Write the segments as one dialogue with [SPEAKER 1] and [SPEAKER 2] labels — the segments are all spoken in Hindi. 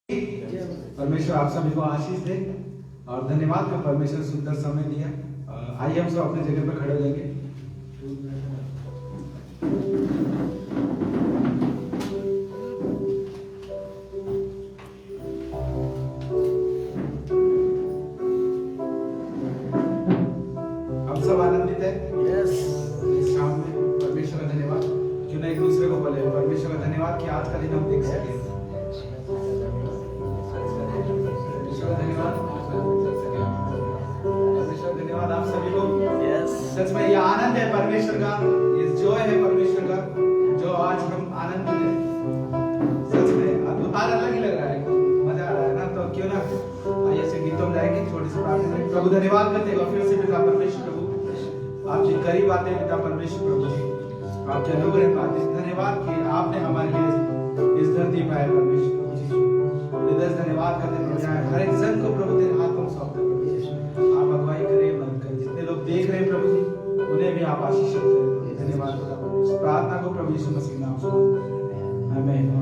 [SPEAKER 1] परमेश्वर आप सभी को आशीष दे और धन्यवाद का परमेश्वर सुंदर समय दिया। आइए हम सब अपने जगह पर खड़े हो जाएंगे। हम सब आनंदित है इस शाम में। परमेश्वर का धन्यवाद। क्यों ना एक दूसरे को बोले परमेश्वर का धन्यवाद कि आज का दिन हम देख सके। धन्यवाद आप सभी को। सच में ये आनंद है परमेश्वर का, ये जॉय है परमेश्वर का जो आज हम आनंदित है। सच में आज अलग ही लग रहा है, मजा आ रहा है ना। तो क्यों ना आइए ऐसे गीतों में जाएंगे, छोटी सी प्रार्थना करें। प्रभु धन्यवाद करते हैं फिर से पिता परमेश्वर प्रभु, आपके करीब आते हैं पिता परमेश्वर प्रभु जी, आपके अनुग्रह पाते हैं। धन्यवाद कि आपने हमारे लिए इस धरती पर आए परमेश्वर प्रभु जी। हृदय धन्यवाद करते हैं। हर एक जन को प्रभु तेरे हाथों में सौंपते हैं। आप अगुवाई करें, मदद करें। जितने लोग देख रहे हैं प्रभु जी उन्हें भी आप आशीष करें। धन्यवाद प्रभु। प्रार्थना को प्रभु यीशु मसीह नाम से आमीन।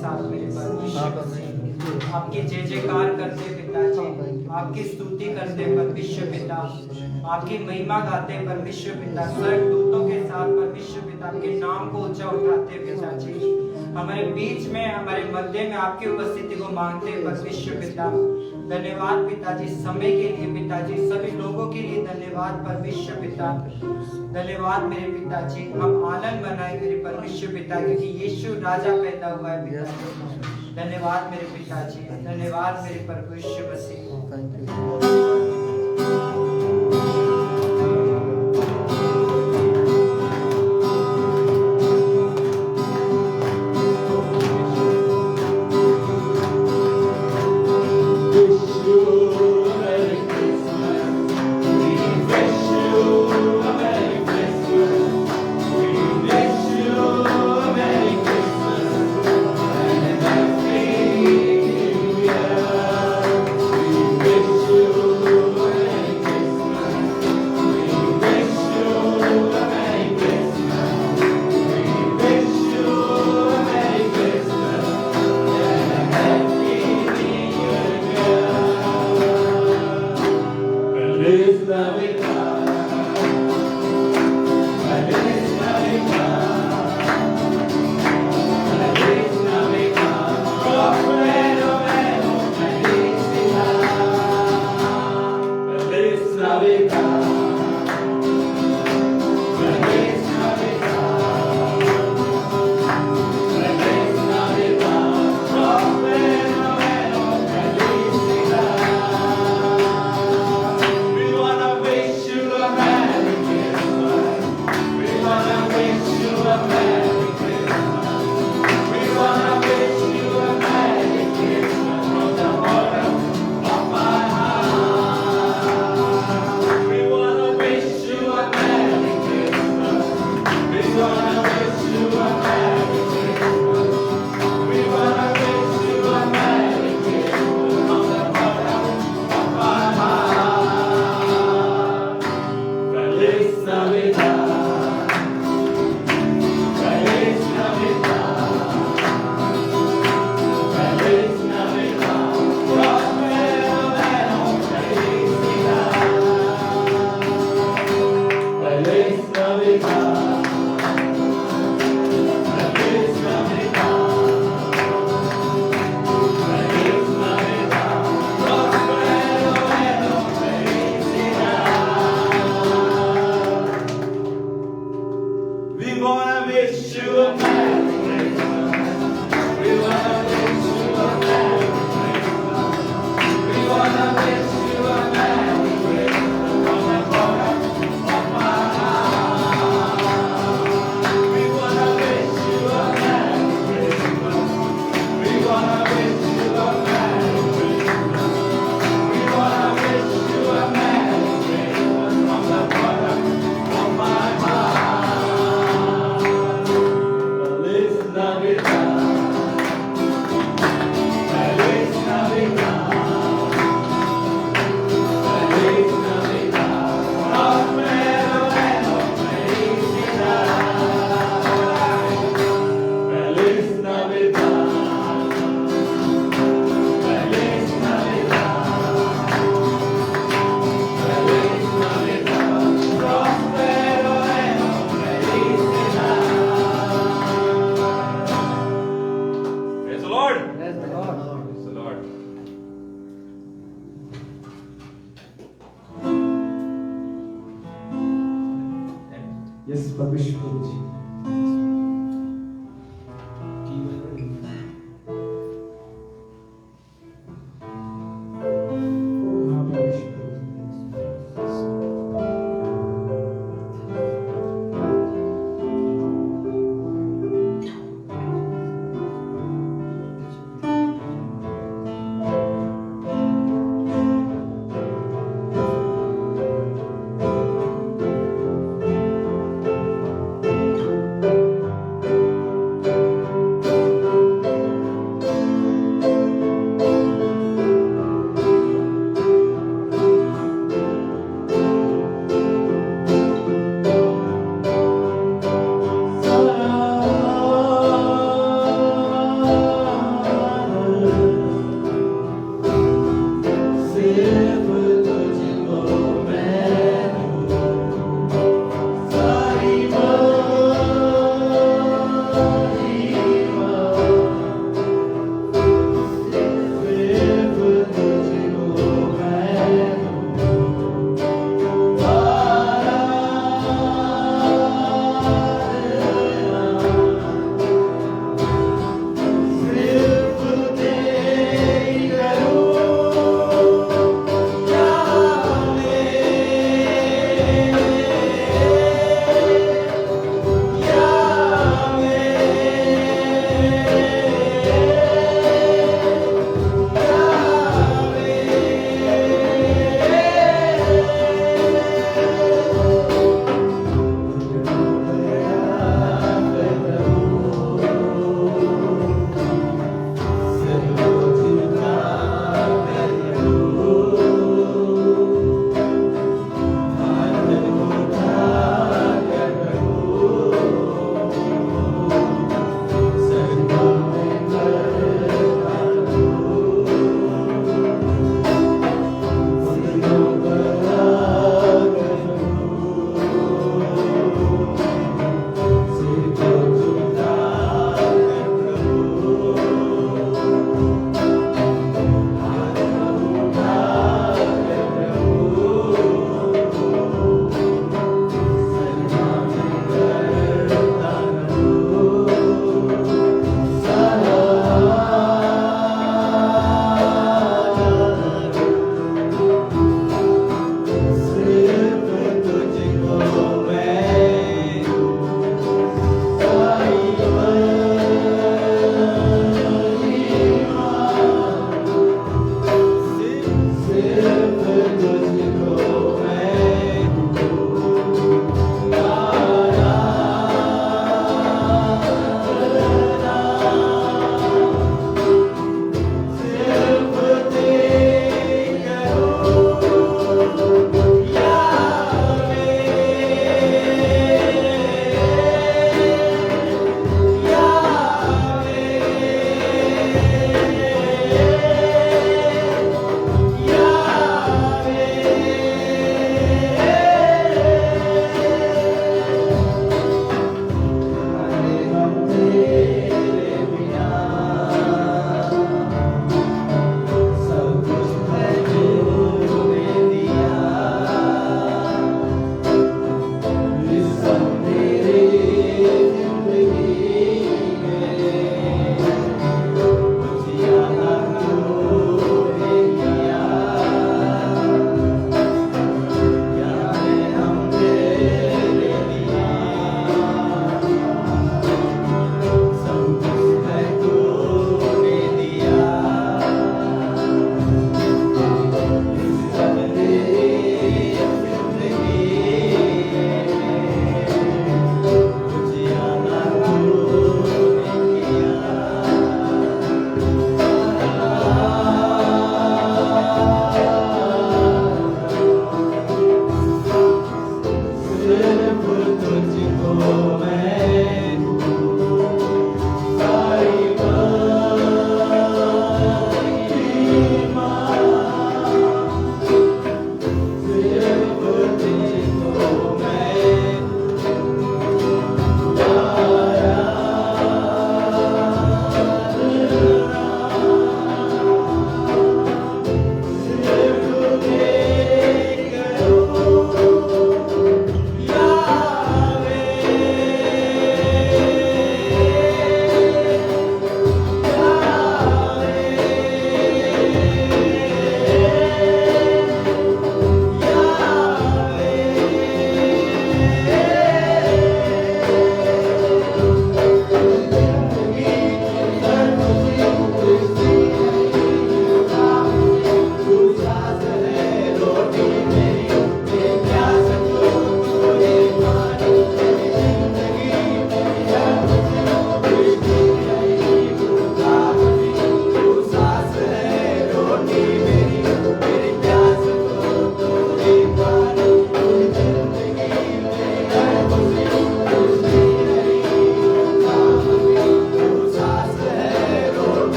[SPEAKER 2] साथ मेरे परमेश्वर मसीह। आपकी जय जयकार करते पिताजी, आपकी स्तुति करते परमेश्वर पिता, आपकी महिमा गाते परमेश्वर पिता, स्वर्गदूतों के साथ परमेश्वर पिता आपके नाम को ऊंचा उठाते पिताजी। हमारे बीच में, हमारे मध्य में आपकी उपस्थिति को मांगते परमेश्वर पिता। धन्यवाद पिताजी समय के लिए पिताजी, सभी लोगों के लिए धन्यवाद परमेश्वर पिता। धन्यवाद मेरे पिताजी, हम आनंद मनाए मेरे परमेश्वर पिता क्योंकि यीशु राजा पैदा हुआ है पिताजी। धन्यवाद मेरे पिताजी, धन्यवाद मेरे परमेश्वर मसीह।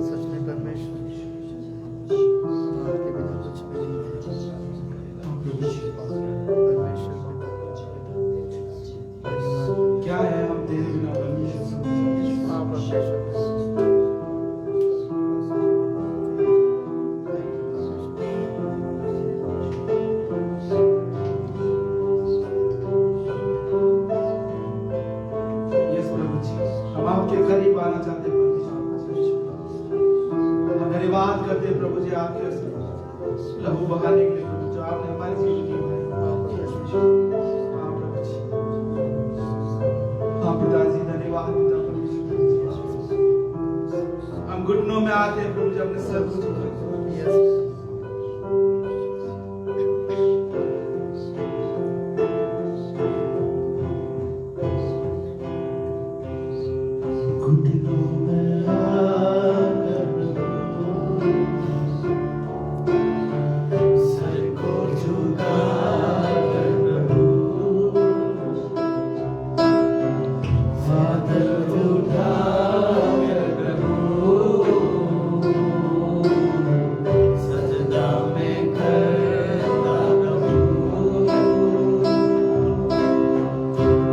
[SPEAKER 3] सच में परमेश्वर आपके बिना कुछ भी नहीं है। परमेश्वर
[SPEAKER 1] क्या है हम तेरे बिना परमेश्वर?
[SPEAKER 3] हाँ परमेश्वर
[SPEAKER 1] यस प्रभु जी, हम आपके करीब आना चाहते हैं प्रभु जी। हम धन्यवाद करते हैं प्रभु जी आपके लहू बहाने के लिए प्रभु, जो आपने हमारी जिंदगी में हाँ प्रभु जी, हाँ पिताजी धन्यवाद पिता परमेश्वर। हम घुटनों में आते हैं प्रभु जी, अपने सर को झुकाते हैं। घुटनों में आकर सर को झुकाकर फादर उठाकर सजदा में करता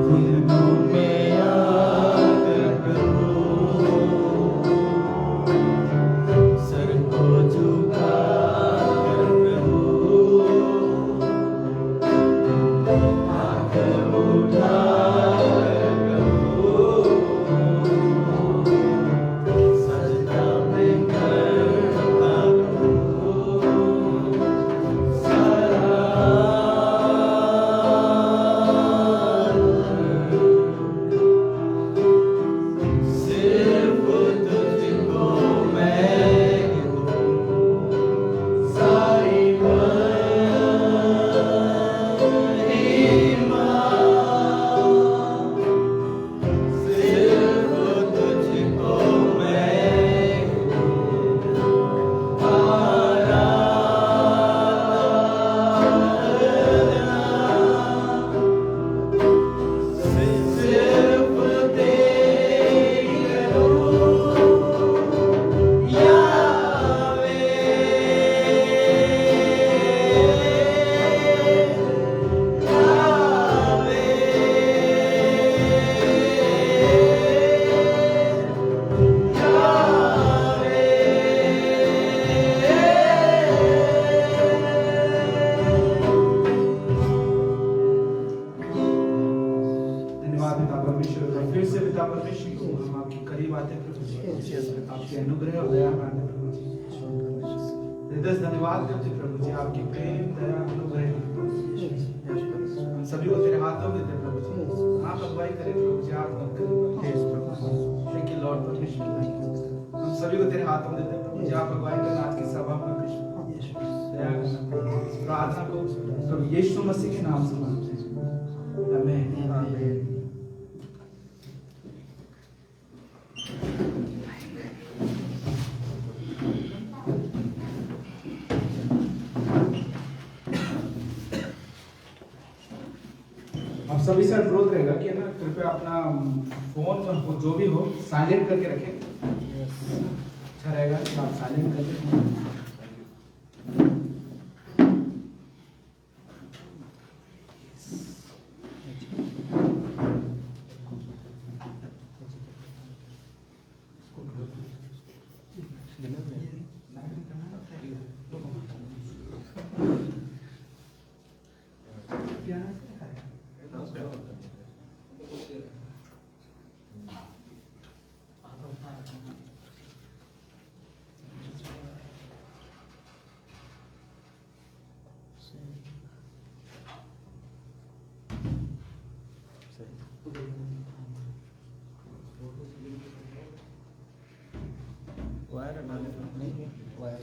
[SPEAKER 1] घुटनों में आकर सर को झुकाकर आकर उठाकर सजदा में करता सिर्फ तुझको मैं सारी महिमा सिर्फ तुझको मैं सिर्फ तेरी यावे धन्यवाद पिता परमेश्वर का, फिर से पिता परमेश्वर को हम आपके करीब आते हैं प्रभु जी, आपके अनुग्रह और दया मांगते हैं प्रभु जी। हृदय से धन्यवाद करते हैं प्रभु जी, आपके प्रेम दया अनुग्रह हम सभी को तेरे हाथों में देते हैं प्रभु जी। आप अगुवाई करें प्रभु जी, आप मत करें थैंक यू लॉर्ड परमेश्वर। हम सभी को तेरे हाथों में देते हैं प्रभु जी, आप अगुवाई करें आज की सभा में परमेश्वर। दया करना प्रभु जी। इस प्रार्थना को प्रभु यीशु मसीह के नाम से मांगते हैं, आमीन। आप सभी से अनुरोध रहेगा कि ना कृपया अपना फोन जो भी हो साइलेंट करके रखें, अच्छा रहेगा कि आप साइलेंट करके।
[SPEAKER 3] वायर नहीं वायर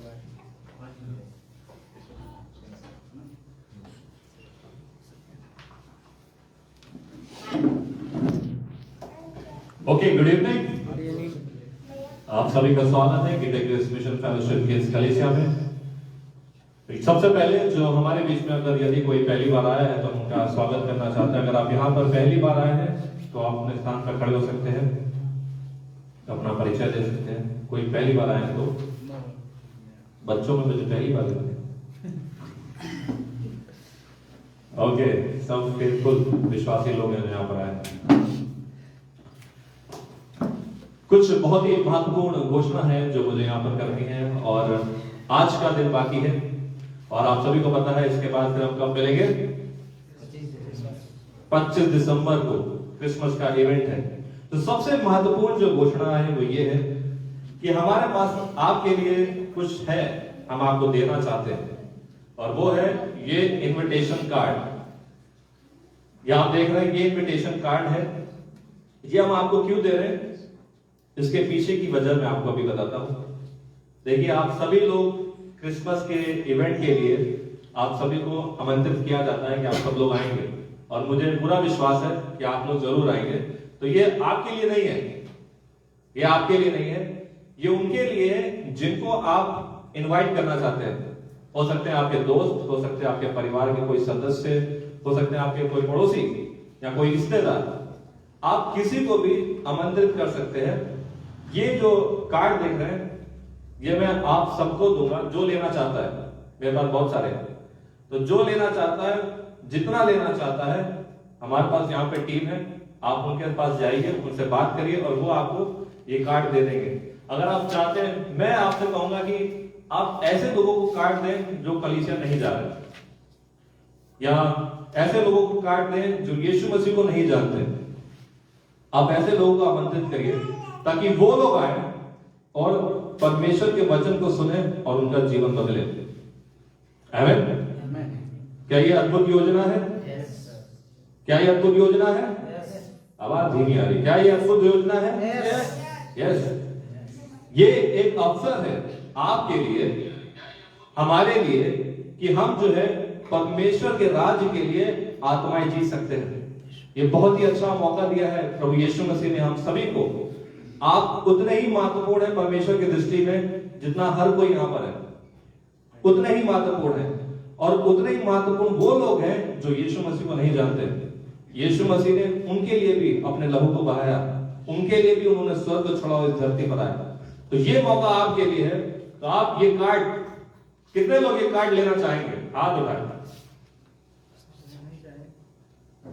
[SPEAKER 4] ओके, गुड इवनिंग। आप सभी का स्वागत है गिरडे ग्रेस मिशन फेलोशिप के इस कलीसिया में। सबसे पहले जो हमारे बीच में अगर यदि कोई पहली बार आया है तो हम उनका स्वागत करना चाहते हैं। अगर आप यहाँ पर पहली बार आए हैं तो आप अपने स्थान पर खड़े हो सकते हैं। अपना परिचय दे सकते हैं। कोई पहली बार आए तो बच्चों में मुझे पहली बार है। ओके, सब फेथफुल विश्वासी लोग हैं यहाँ पर आए। कुछ बहुत ही महत्वपूर्ण घोषणा है जो मुझे यहाँ पर करनी है, और आज का दिन बाकी है और आप सभी को पता है इसके बाद फिर हम कब मिलेंगे? 25 दिसंबर को क्रिसमस का इवेंट है। तो सबसे महत्वपूर्ण जो घोषणा है वो ये है कि हमारे पास आपके लिए कुछ है, हम आपको देना चाहते हैं, और वो है ये इनविटेशन कार्ड। ये आप देख रहे हैं, ये इनविटेशन कार्ड है। ये हम आपको क्यों दे रहे हैं, इसके पीछे की वजह मैं आपको अभी बताता हूं। देखिए, आप सभी लोग क्रिसमस के इवेंट के लिए आप सभी को आमंत्रित किया जाता है कि आप सब लोग आएंगे, और मुझे पूरा विश्वास है कि आप लोग जरूर आएंगे। तो ये आपके लिए नहीं है, ये आपके लिए नहीं है, ये उनके लिए है जिनको आप इनवाइट करना चाहते हैं। हो सकते हैं आपके दोस्त, हो सकते हैं आपके परिवार के कोई सदस्य, हो सकते हैं आपके कोई पड़ोसी या कोई रिश्तेदार। आप किसी को भी आमंत्रित कर सकते हैं। ये जो कार्ड देख रहे हैं, ये मैं आप सबको दूंगा जो लेना चाहता है। मेरे पास बहुत सारे हैं, तो जो लेना चाहता है, जितना लेना चाहता है, हमारे पास यहाँ पे टीम है। आप उनके पास जाइए, उनसे बात करिए और वो आपको ये कार्ड दे देंगे। अगर आप चाहते हैं, मैं आपसे कहूंगा कि आप ऐसे लोगों को कार्ड दें जो कलीसिया नहीं जा रहे, या ऐसे लोगों को कार्ड दें जो यीशु मसीह को नहीं जानते। आप ऐसे लोगों को आमंत्रित करिए ताकि वो लोग आए और परमेश्वर के वचन को सुने और उनका जीवन बदले। आमीन। क्या ये अद्भुत योजना है? क्या ये अद्भुत योजना है? आवाज धीमी आ रही। क्या ये अद्भुत योजना है? यस। ये एक अवसर है आपके लिए, हमारे लिए, कि हम जो है परमेश्वर के राज्य के लिए आत्माएं जी सकते हैं। ये बहुत ही अच्छा मौका दिया है प्रभु यीशु मसीह ने हम सभी को। आप उतने ही महत्वपूर्ण है परमेश्वर की दृष्टि में जितना हर कोई यहां पर है, उतने ही महत्वपूर्ण है। और उतने ही महत्वपूर्ण वो लोग हैं जो यीशु मसीह को नहीं जानते। यीशु मसीह ने उनके लिए भी अपने लहू को बहाया, उनके लिए भी उन्होंने स्वर्ग को छोड़ा और इस धरती पर आया। तो ये मौका आपके लिए है। तो आप ये कार्ड, कितने लोग ये कार्ड लेना चाहेंगे? हाथ उठाएं।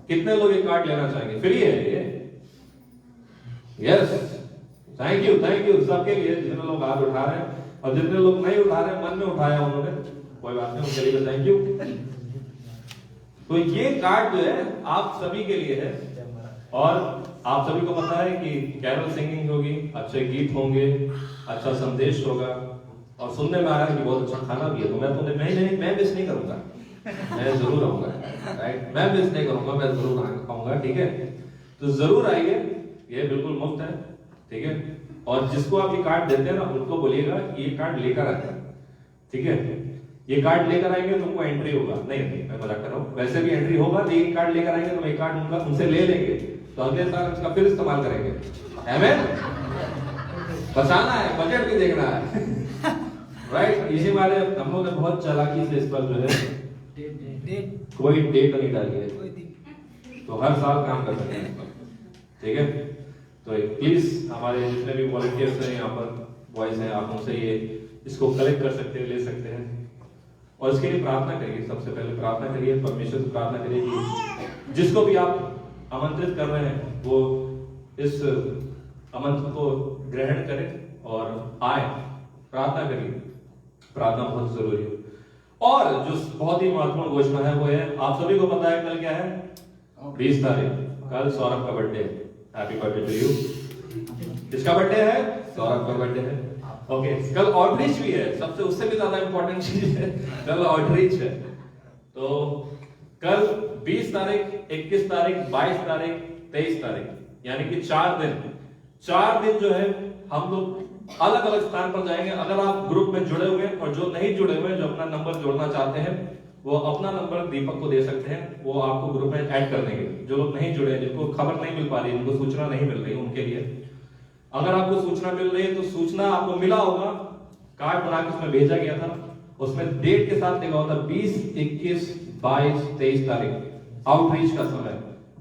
[SPEAKER 4] कितने लोग ये कार्ड लेना चाहेंगे? फ्री है ये। Yes, thank you, thank you सबके लिए जितने लोग हाथ उठा रहे हैं, और जितने लोग नहीं उठा रहे, मन में उठाया उन्होंने, कोई बात नहीं, उनके लिए थैंक यू। तो ये कार्ड जो है आप सभी के लिए है, और आप सभी को पता है कि कैरल सिंगिंग होगी, अच्छे गीत होंगे, अच्छा संदेश होगा, और सुनने में आया कि बहुत अच्छा खाना भी है। तो मैं तो मैं मिस नहीं करूंगा, मैं जरूर आऊंगा, राइट? मैं मिस नहीं करूंगा, मैं जरूर आऊंगा, ठीक है? तो जरूर आइए, ये बिल्कुल मुफ्त है, ठीक है? और जिसको आप ये कार्ड देते हैं ना, उनको बोलिएगा ये कार्ड लेकर आए, ठीक है? ये कार्ड लेकर आएंगे तो उनको एंट्री होगा। नहीं, मैं मजाक कर रहा हूँ, वैसे भी एंट्री होगा। लेकिन कार्ड लेकर आएंगे तो एक कार्ड उनका उनसे ले लेंगे, तो अगले साल उसका फिर इस्तेमाल करेंगे। आमीन। बचाना है, बजट भी देखना है, राइट? इसी वाले हम लोग ने बहुत चालाकी से इस पर जो है कोई डेट नहीं डाली है, तो हर साल काम कर सकते हैं, ठीक है? तो प्लीज हमारे जितने भी वॉलंटियर्स हैं यहाँ पर, बॉयज हैं, आप उनसे ये इसको कलेक्ट कर सकते हैं, ले सकते हैं, और इसके लिए प्रार्थना करिए। सबसे पहले प्रार्थना करिए, परमेश्वर से प्रार्थना करिए कि जिसको भी आप आमंत्रित कर रहे हैं वो इस आमंत्रण को ग्रहण करे और आए। प्रार्थना करिए, प्रार्थना बहुत जरूरी है। और जो बहुत ही महत्वपूर्ण घोषणा है वो है, आप सभी को पता है कल क्या है? 20 तारीख, कल सौरभ का बर्थडे है। Happy birthday to you. किसका बर्थडे है? सौरभ का बर्थडे है। ओके, कल आउटरीच भी है, सबसे उससे भी ज्यादा इंपॉर्टेंट चीज है, कल आउटरीच है। तो कल 20 तारीख, 21 तारीख, 22 तारीख, 23 तारीख, यानी कि 4 दिन जो है हम लोग अलग अलग स्थान पर जाएंगे। अगर आप ग्रुप में जुड़े हुए हैं, और जो नहीं जुड़े हुए हैं, जो अपना नंबर जोड़ना चाहते हैं, वो अपना नंबर दीपक को दे सकते हैं, वो आपको ग्रुप में ऐड कर देंगे। जो लोग नहीं जुड़े हैं, जिनको खबर नहीं मिल पा रही, जिनको सूचना नहीं मिल रही, उनके लिए अगर आपको सूचना मिल रही है तो सूचना आपको मिला होगा, कार्ड बना के उसमें भेजा गया था, उसमें डेट के साथ लिखा होता 20, 21, 22, 23 तारीख आउटरीच का समय।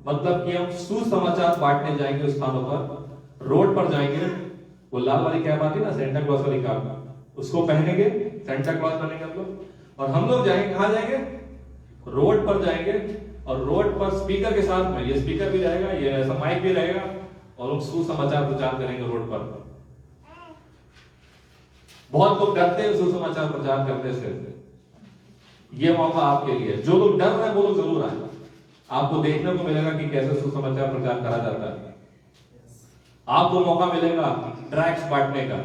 [SPEAKER 4] मतलब कि हम सुसमाचार बांटने जाएंगे उस स्थानों पर, रोड पर जाएंगे, वो लाल वाली कैप आती है ना, सेंटा क्लॉज वाली कैप, उसको पहनेंगे, सेंटा क्लॉज बनेंगे हम लोग, और हम लोग जाएंगे, कहाँ जाएंगे? रोड पर जाएंगे, और रोड पर स्पीकर के साथ में, ये स्पीकर भी रहेगा, ये ऐसा माइक भी रहेगा, और हम सुसमाचार प्रचार करेंगे रोड पर। बहुत लोग डरते हैं सुसमाचार प्रचार करने से, ये मौका आपके लिए। जो लोग डर रहे हैं वो लोग जरूर आए, आपको देखने को मिलेगा कि कैसे सुसमाचार प्रचार करा जाता है। आपको मौका मिलेगा ट्रैक्स बांटने का,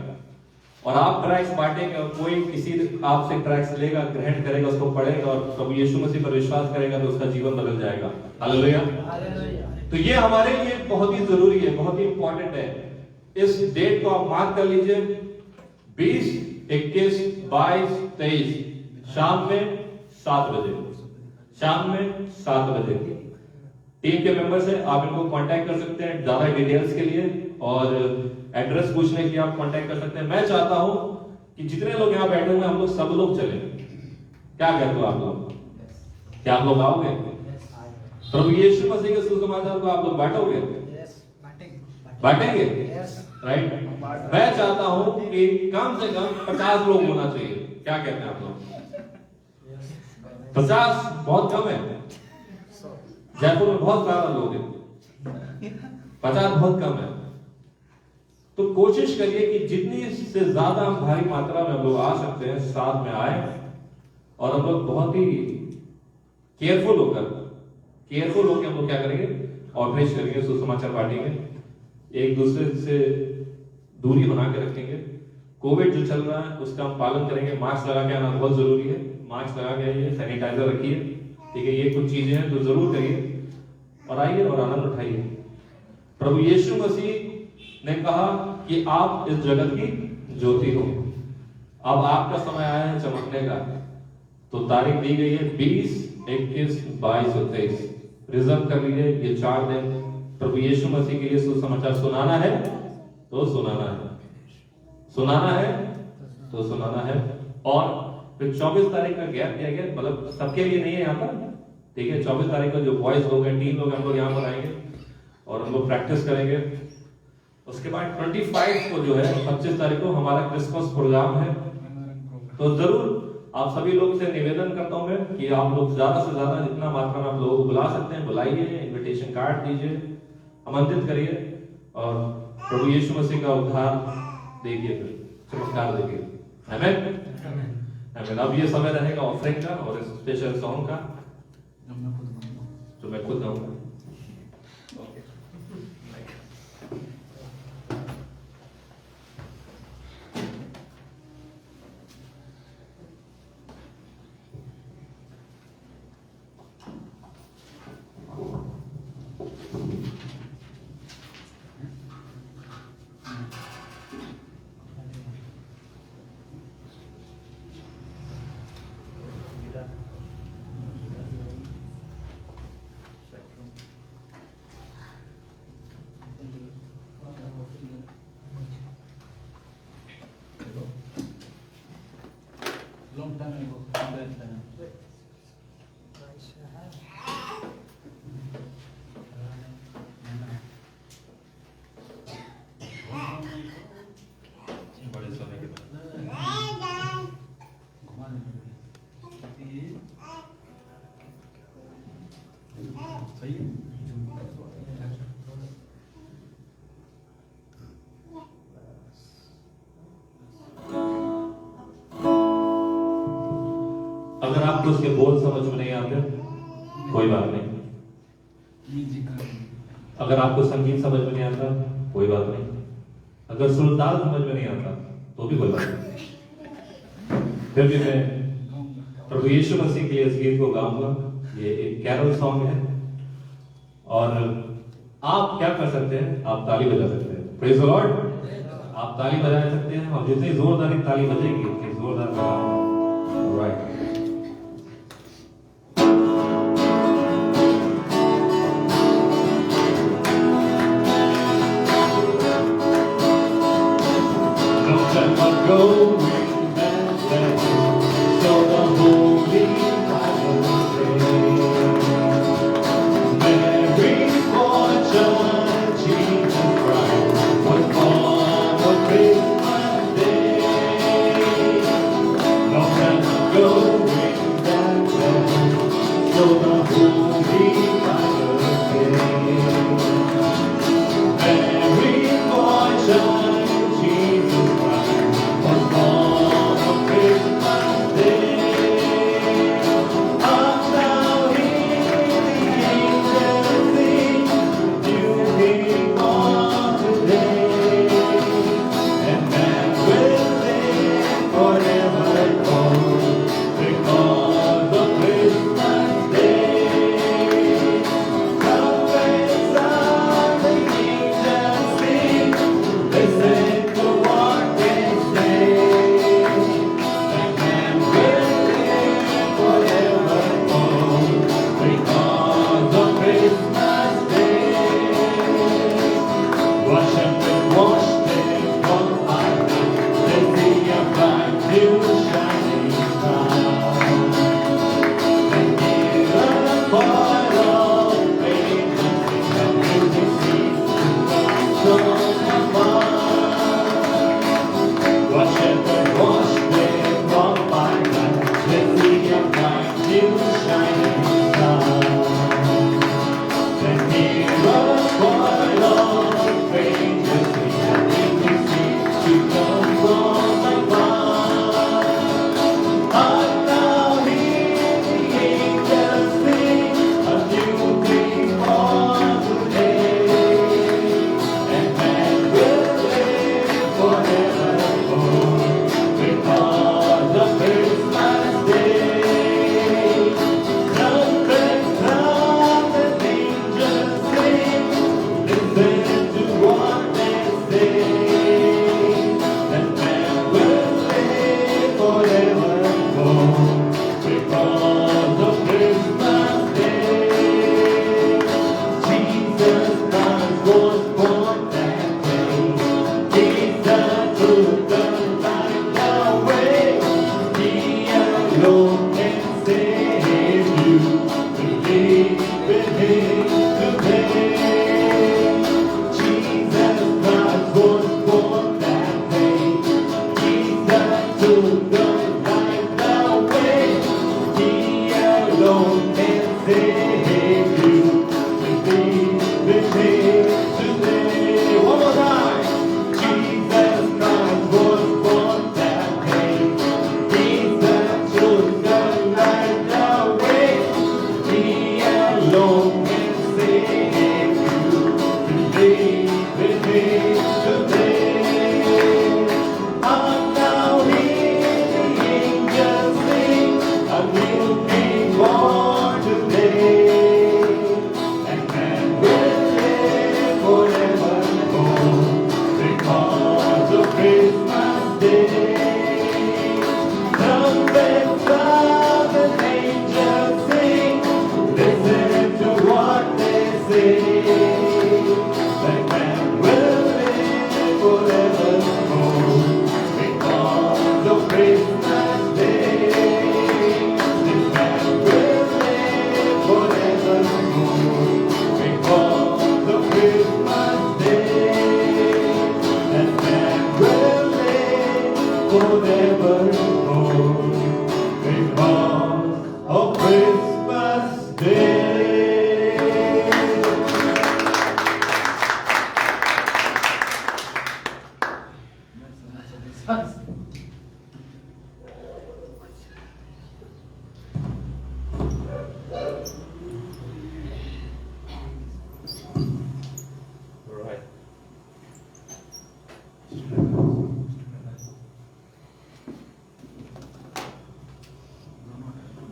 [SPEAKER 4] और आप ट्रैक्स बांटेंगे, और कोई किसी आपसे ट्रैक्स लेगा, ग्रहण करेगा, उसको पढ़ेगा और प्रभु यीशु मसीह पर विश्वास करेगा, तो उसका जीवन बदल जाएगा। हालेलुया। तो ये हमारे लिए बहुत ही जरूरी है, बहुत ही इंपॉर्टेंट है। इस डेट को आप मार्क कर लीजिए, 20, 21, 22, 23 शाम में 7 बजे, शाम में 7 बजे। टीम के मेंबर से आप इनको कांटेक्ट कर सकते हैं ज्यादा डिटेल्स के लिए, और एड्रेस पूछने के लिए आप कांटेक्ट कर सकते हैं। मैं चाहता हूं कि जितने लोग यहाँ बैठे हुए हैं, हम लोग सब लोग चले। क्या कहते हो आप लोग? क्या आप लोग आओगे? प्रभु यीशु मसीह के सुसमाचार को आप लोग बांटोगे? बांटेंगे, राइट? मैं चाहता हूं कि कम से कम 50 लोग होना चाहिए। क्या कहते हैं आप लोग? 50 बहुत कम है। जयपुर में बहुत ज्यादा लोग हैं, 50 बहुत कम है। तो कोशिश करिए कि जितनी से ज्यादा भारी मात्रा में हम लोग आ सकते हैं, साथ में आए, और हम लोग बहुत ही केयरफुल होकर हम लोग क्या करेंगे? ऑर्गेनाइज करेंगे, सुसमाचार बांटेंगे, एक दूसरे से दूरी बना के रखेंगे। कोविड जो चल रहा है उसका हम पालन करेंगे। मास्क लगा के आना बहुत जरूरी है, मास्क लगा के आइए, सैनिटाइजर रखिए, ठीक है? ये कुछ चीजें हैं तो जरूर करिए, और आइए और आनंद उठाइए। प्रभु यीशु मसीह ने कहा कि आप इस जगत की ज्योति हो। अब आपका समय आया है चमकने का। तो तारीख दी गई है 20, 21, 22 और 23। रिजर्व कर लीजिए ये 4 दिन। प्रभु यीशु मसीह के लिए सुसमाचार सुनाना है तो सुनाना है, सुनाना है तो सुनाना है। और फिर 24 तारीख का गैप दिया गया, मतलब सबके लिए नहीं है यहाँ पर, ठीक है? 24 तारीख को जो बॉयज लोग हैं, टीम लोग, हम लोग यहाँ पर आएंगे और हम लोग प्रैक्टिस करेंगे। उसके बाद 25 को जो है, 25 तारीख को हमारा क्रिसमस प्रोग्राम है। तो जरूर आप सभी लोग से निवेदन करता हूं मैं कि आप लोग ज्यादा से ज्यादा जितना मात्रा में आप लोगों को बुला सकते हैं बुलाइए, इनविटेशन कार्ड दीजिए, आमंत्रित करिए, और प्रभु यीशु मसीह का उद्धार देखिए, फिर चमत्कार देखिए। आमीन। आमीन। अब ये समय रहेगा ऑफरिंग का और स्पेशल सॉन्ग का, जो मैं खुद गाऊंगा।
[SPEAKER 1] Long time ago.
[SPEAKER 4] बड़े समय के बाद
[SPEAKER 1] सही है।
[SPEAKER 4] अगर आपको उसके बोल समझ में नहीं आते कोई बात नहीं, अगर आपको संगीत समझ में नहीं आता कोई बात नहीं, अगर सुरताल समझ में नहीं आता तो भी कोई बात नहीं, फिर भी मैं प्रभु यीशु मसीह के लिए इस गीत को गाऊंगा। ये एक कैरल सॉन्ग है, और आप क्या कर सकते हैं? आप ताली बजा सकते हैं। Praise the Lord. आप ताली बजा सकते हैं, और जितनी जोरदार ताली बजेगी उतनी जोरदार right. Mary, for joy, Jesus Christ was born of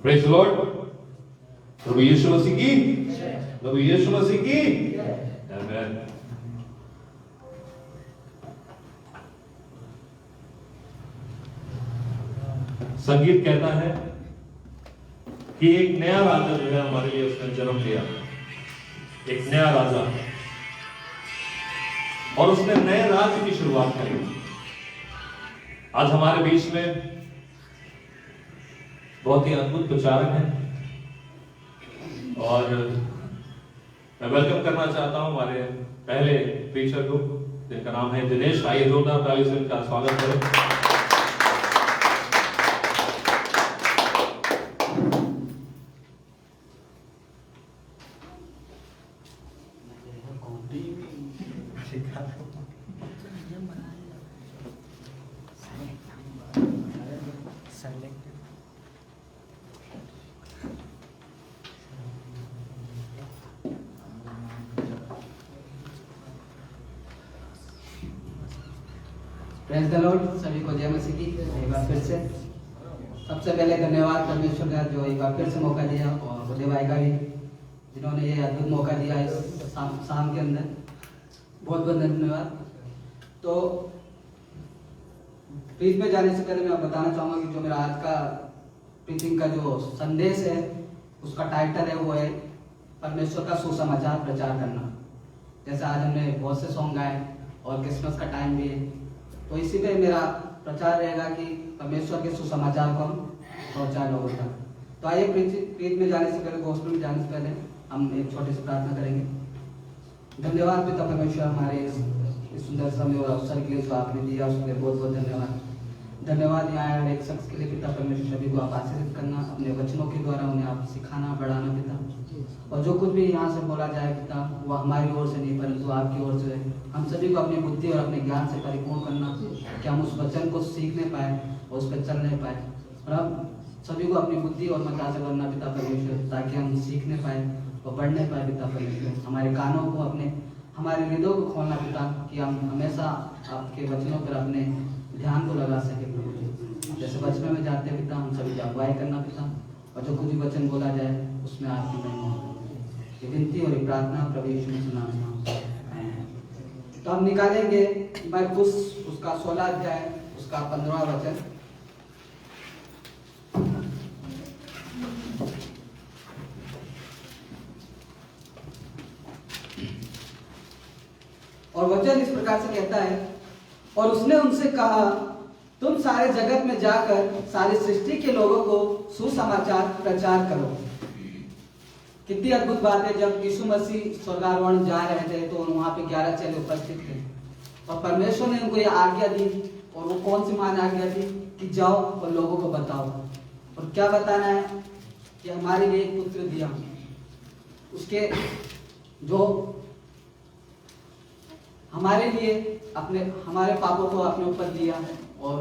[SPEAKER 4] Praise the Lord. प्रभु यीशु मसीह की, प्रभु यीशु मसीह की, आमेन। संगीत कहता है कि एक नया राजा जो है हमारे लिए उसने जन्म लिया, एक नया राजा, और उसने नए राज्य की शुरुआत करी। आज हमारे बीच में बहुत ही अद्भुत प्रचारक हैं और मैं वेलकम करना चाहता हूं हमारे पहले प्रीचर को, जिनका नाम है दिनेश। आइए जोरदार ताली से इनका स्वागत करें।
[SPEAKER 5] Praise the Lord. सभी को जय मसीह की। एक बार फिर से सबसे पहले धन्यवाद परमेश्वर का जो एक बार फिर से मौका दिया, और बुद्धि भाई का भी जिन्होंने ये अद्भुत मौका दिया इस शाम के अंदर, बहुत बहुत धन्यवाद। तो प्रीच में जाने से पहले मैं बताना चाहूँगा कि जो मेरा आज का प्रीचिंग का जो संदेश है उसका टाइटल है वो है परमेश्वर का सुसमाचार प्रचार करना। जैसे आज हमने बहुत से सॉन्ग गाए और क्रिसमस का टाइम भी है, तो इसी पे मेरा प्रचार रहेगा कि परमेश्वर के सुसमाचार को हम पहुंचाए लोगों तक। तो आइए प्रीच में जाने से पहले, गॉस्पेल में जाने से पहले हम एक छोटी सी प्रार्थना करेंगे। धन्यवाद पिता परमेश्वर हमारे इस सुंदर समय और अवसर के लिए जो आपने दिया उसके लिए बहुत बहुत धन्यवाद। धन्यवाद यहाँ हर एक शख्स के लिए पिता परमेश्वर, सभी को आप आशीर्वित करना, अपने वचनों के द्वारा उन्हें आप सिखाना बढ़ाना पिता, और जो कुछ भी यहाँ से बोला जाए पिता वो हमारी ओर से नहीं परंतु आपकी ओर से है। हम सभी को अपनी बुद्धि और अपने ज्ञान से परिपूर्ण करना कि हम उस वचन को सीखने पाए और उस पर चलने पाए, और हम सभी को अपनी बुद्धि और मता से भरना पिता परमेश्वर, ताकि हम सीखने पाए और बढ़ने पाए पिता परमेश्वर। हमारे कानों को अपने, हमारे हृदयों को खोलना पिता, कि हम हमेशा आपके वचनों पर अपने ध्यान को लगा सके प्रभु जी। जैसे वचन में जाते पिता हम सभी की अगुवाई करना पिता, और जो कुछ भी वचन बोला जाए उसमें आपकी महिमा हो। ये विनती और ये प्रार्थना प्रभु यीशु मसीह नाम में। तो हम निकालेंगे मरकुस उसका 16 अध्याय उसका 15वां वचन। और वचन इस प्रकार से कहता है, और उसने उनसे कहा तुम सारे जगत में जाकर सारी सृष्टि के लोगों को सुसमाचार प्रचार करो। कितनी अद्भुत बात है, जब यीशु मसीह स्वर्गारोहण जा रहे थे तो वहां पे 11 चेले उपस्थित थे और परमेश्वर ने उनको ये आज्ञा दी, और वो कौन सी महान आज्ञा थी कि जाओ और लोगों को बताओ। और क्या बताना है कि हमारे लिए एक पुत्र दिया, उसके जो हमारे लिए हमारे पापों को अपने ऊपर लिया और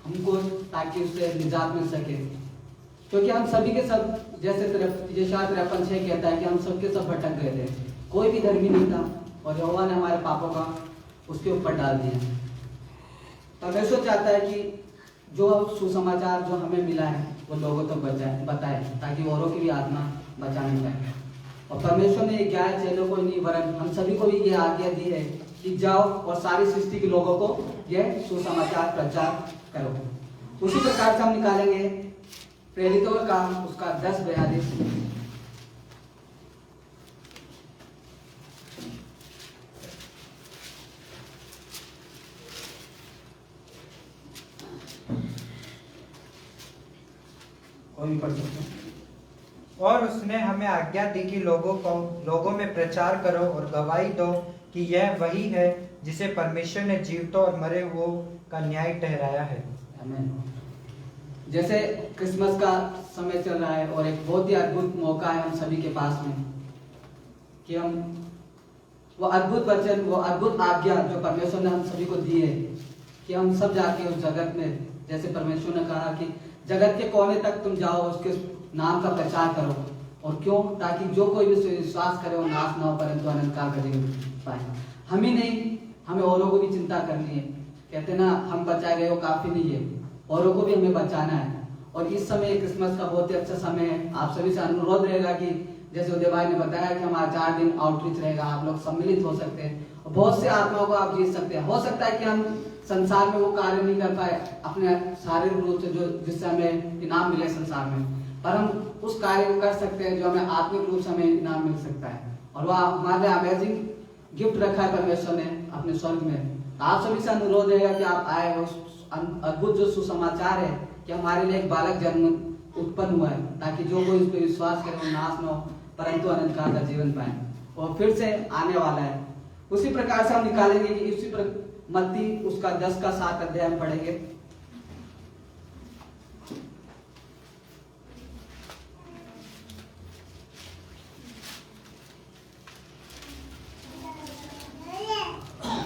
[SPEAKER 5] हमको, ताकि उससे निजात मिल सके। क्योंकि हम सभी के सब, जैसे 53:6 कहता है कि हम सबके सब भटक गए थे, कोई भी धर्मी नहीं था और यहोवा ने हमारे पापों का उसके ऊपर डाल दिया। परमेश्वर चाहता है कि जो सुसमाचार जो हमें मिला है वो लोगों तक बताए, ताकि औरों की भी आत्मा बचाने पाए। और परमेश्वर ने 11 चेलों को नहीं, वरन हम सभी को भी ये आज्ञा दी है कि जाओ और सारी सृष्टि के लोगों को यह सुसमाचार प्रचार करो। उसी प्रकार से हम निकालेंगे प्रेरितों का काम उसका 10:42। कोई भी पढ़ सकते हैं।
[SPEAKER 2] और उसने हमें आज्ञा दी कि लोगों में प्रचार करो और गवाही दो कि यह वही है जिसे परमेश्वर ने जीवतों और मरे हुओं का न्याय ठहराया है।
[SPEAKER 5] आमीन। जैसे क्रिसमस का समय चल रहा है और एक बहुत ही अद्भुत मौका है हम सभी के पास में कि हम वो अद्भुत वचन, वो अद्भुत आज्ञा जो परमेश्वर ने हम सभी को दी है कि हम सब जाके उस जगत में, जैसे परमेश्वर ने कहा कि जगत के कोने तक तुम जाओ, उसके नाम का प्रचार करो। और क्यों? ताकि जो कोई भी विश्वास करे वो नाश ना हो परंतु अनंत काल का जीवन पाए। हम ही नहीं, हमें औरों को भी चिंता करनी है। कहते ना, हम बचाए गए वो काफी नहीं है, औरों को भी हमें बचाना है। और इस समय क्रिसमस का बहुत ही अच्छा समय है। आप सभी से अनुरोध रहेगा कि जैसे उदय भाई ने बताया कि हमारा 4 दिन आउटरीच रहेगा, आप लोग सम्मिलित हो सकते हैं और बहुत से आत्माओं को आप जीत सकते हैं। हो सकता है कि हम संसार में वो कार्य नहीं कर पाए अपने शारीरिक रूप से जो जिससे हमें इनाम मिले संसार में, पर हम उस कार्य को कर सकते हैं जो हमें आत्मिक रूप से हमें इनाम मिल सकता है। और वह हमारे अमेजिंग गिफ्ट रखा है परमेश्वर ने अपने स्वर्ग में। आप सभी से अनुरोध रहेगा कि आप आए। अद्भुत जो सुसमाचार है कि हमारे लिए एक बालक जन्म उत्पन्न हुआ है, ताकि जो कोई इस पर विश्वास करे वो नाश न हो परंतु अनंत काल का जीवन पाए। और फिर से आने वाला है। उसी प्रकार से हम निकालेंगे कि उसी पर मत्ती उसका 10 का 7 अध्याय हम पढ़ेंगे।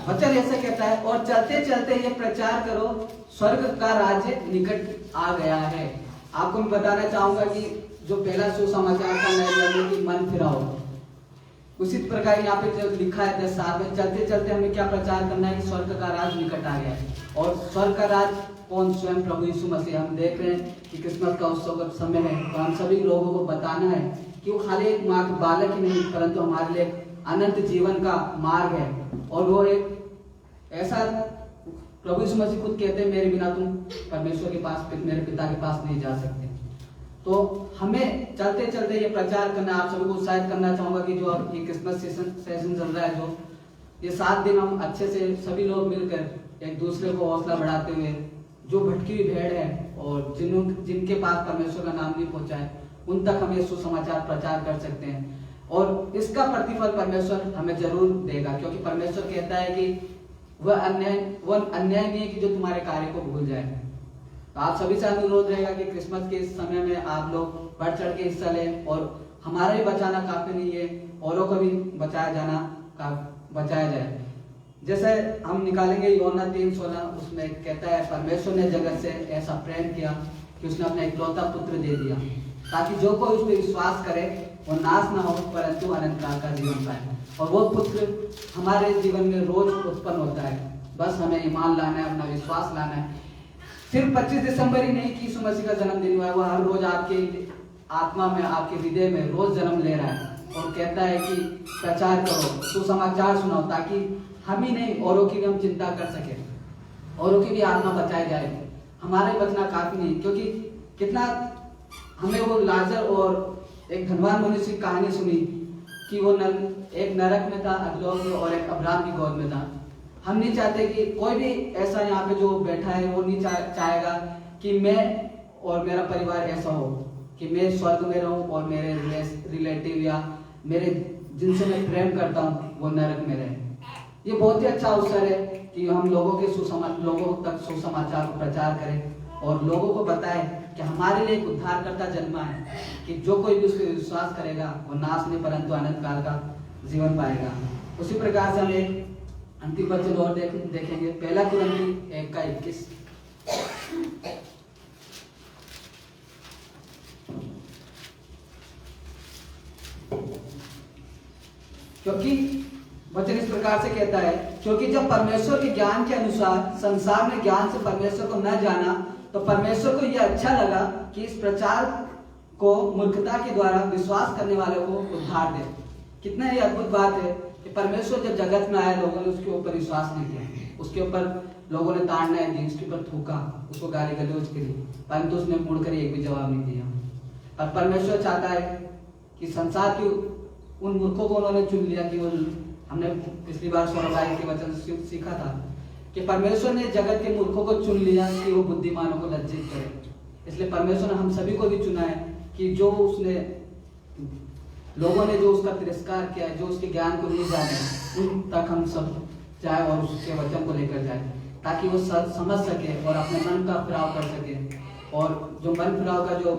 [SPEAKER 5] वचन ऐसा कहता है, और चलते चलते ये प्रचार करो, स्वर्ग का राज्य निकट आ गया है। आपको मैं बताना चाहूंगा कि जो पहला सुसमाचार का नया कि मन फिराओ, उसी प्रकार यहाँ पे जो लिखा है 10:7 में, चलते चलते हमें क्या प्रचार करना है कि स्वर्ग का राज निकट आ गया है। और स्वर्ग का राज कौन? स्वयं प्रभु यीशु मसीह। हम देख रहे हैं कि क्रिसमस का उत्सव का समय है, तो हम सभी लोगों को बताना है कि वो खाली एक माँ का बालक ही नहीं परंतु हमारे लिए अनंत जीवन का मार्ग है। और वो एक ऐसा, प्रभु यीशु मसीह खुद कहते हैं, मेरे बिना तुम परमेश्वर के पास, मेरे पिता के पास नहीं जा सकते। तो हमें चलते चलते ये प्रचार करना, आप सभी को उत्साहित करना चाहूंगा कि जो ये क्रिसमस सेशन चल रहा है, जो ये 7 दिन हम अच्छे से सभी लोग मिलकर एक दूसरे को हौसला बढ़ाते हुए, जो भटकी हुई भेड़ है और जिनके पास परमेश्वर का नाम नहीं पहुंचा है, उन तक हम ये सुसमाचार प्रचार कर सकते हैं। और इसका प्रतिफल परमेश्वर हमें जरूर देगा, क्योंकि परमेश्वर कहता है कि वह अन्याय नहीं है कि जो तुम्हारे कार्य को भूल जाए। तो आप सभी से अनुरोध रहेगा कि क्रिसमस के इस समय में आप लोग बढ़ चढ़ के हिस्सा लें। और हमारा ही बचाना काफी नहीं है, औरों को भी बचाया जाए। जैसे हम निकालेंगे यूहन्ना 3:16, उसमें कहता है, परमेश्वर ने जगत से ऐसा प्रेम किया कि उसने अपना इकलौता पुत्र दे दिया, ताकि जो कोई उस पर विश्वास करे वो नाश ना हो परंतु अनंत काल का जीवन पाए। और वो पुत्र हमारे जीवन में रोज उत्पन्न होता है, बस हमें ईमान लाना है, अपना विश्वास लाना है। सिर्फ 25 दिसंबर ही नहीं कि यीशु मसीह का जन्मदिन हुआ है, वो हर रोज आपके आत्मा में, आपके हृदय में रोज जन्म ले रहा है। और कहता है कि प्रचार करो, सुसमाचार सुनाओ, ताकि हम ही नहीं औरों की भी हम चिंता कर सके, औरों की भी आत्मा बचाई जाए। हमारे बचना काफी नहीं, क्योंकि कितना हमें वो लाजर और एक धनवान मनुष्य की कहानी सुनी कि वो एक नरक में था, अधोलोक में, और एक अब्राहम की गोद में था। हम नहीं चाहते कि कोई भी ऐसा यहाँ पे जो बैठा है वो नहीं चाहेगा कि मैं और मेरा परिवार ऐसा हो कि मैं स्वर्ग में रहूं और मेरे रिलेटिव या मेरे जिनसे मैं प्रेम करता हूँ वो नरक में रहे। ये बहुत ही अच्छा अवसर है कि हम लोगों तक सुसमाचार को प्रचार करें और लोगों को बताएं कि हमारे लिए एक उद्धारकर्ता जन्मा है, कि जो कोई भी उसके विश्वास करेगा वो नाश नहीं परंतु अनंत काल का जीवन पाएगा। उसी प्रकार से हम एक अंतिम वचन और देखेंगे, पहला कुरिन्थी 1:21। क्योंकि वचन इस प्रकार से कहता है, क्योंकि जब परमेश्वर के ज्ञान के अनुसार संसार ने ज्ञान से परमेश्वर को न जाना, तो परमेश्वर को यह अच्छा लगा कि इस प्रचार को मूर्खता के द्वारा विश्वास करने वालों को उद्धार दे। कितना ही अद्भुत बात है कि परमेश्वर जब जगत में आया, लोगों ने उसके ऊपर विश्वास नहीं किया, उसके ऊपर लोगों ने ताड़ना दी, उसके ऊपर थूका, उसको गाली गलौज करी, परंतु उसने मुड़कर एक भी जवाब नहीं दिया। और परमेश्वर चाहता है कि संसार की उन मूर्खों को उन्होंने चुन लिया कि वो, हमने पिछली बार सौरभाई के वचन से सीखा था कि परमेश्वर ने जगत के मूर्खों को चुन लिया कि वो बुद्धिमानों को लज्जित करे। इसलिए परमेश्वर ने हम सभी को भी चुना है कि जो उसने लोगों ने जो उसका तिरस्कार किया है, जो उसके ज्ञान को नहीं जाने, उन तक हम सब जाए और उसके वचन को लेकर जाए, ताकि वो समझ सके और अपने मन का फिराव कर सके, और जो मन फिराव का जो,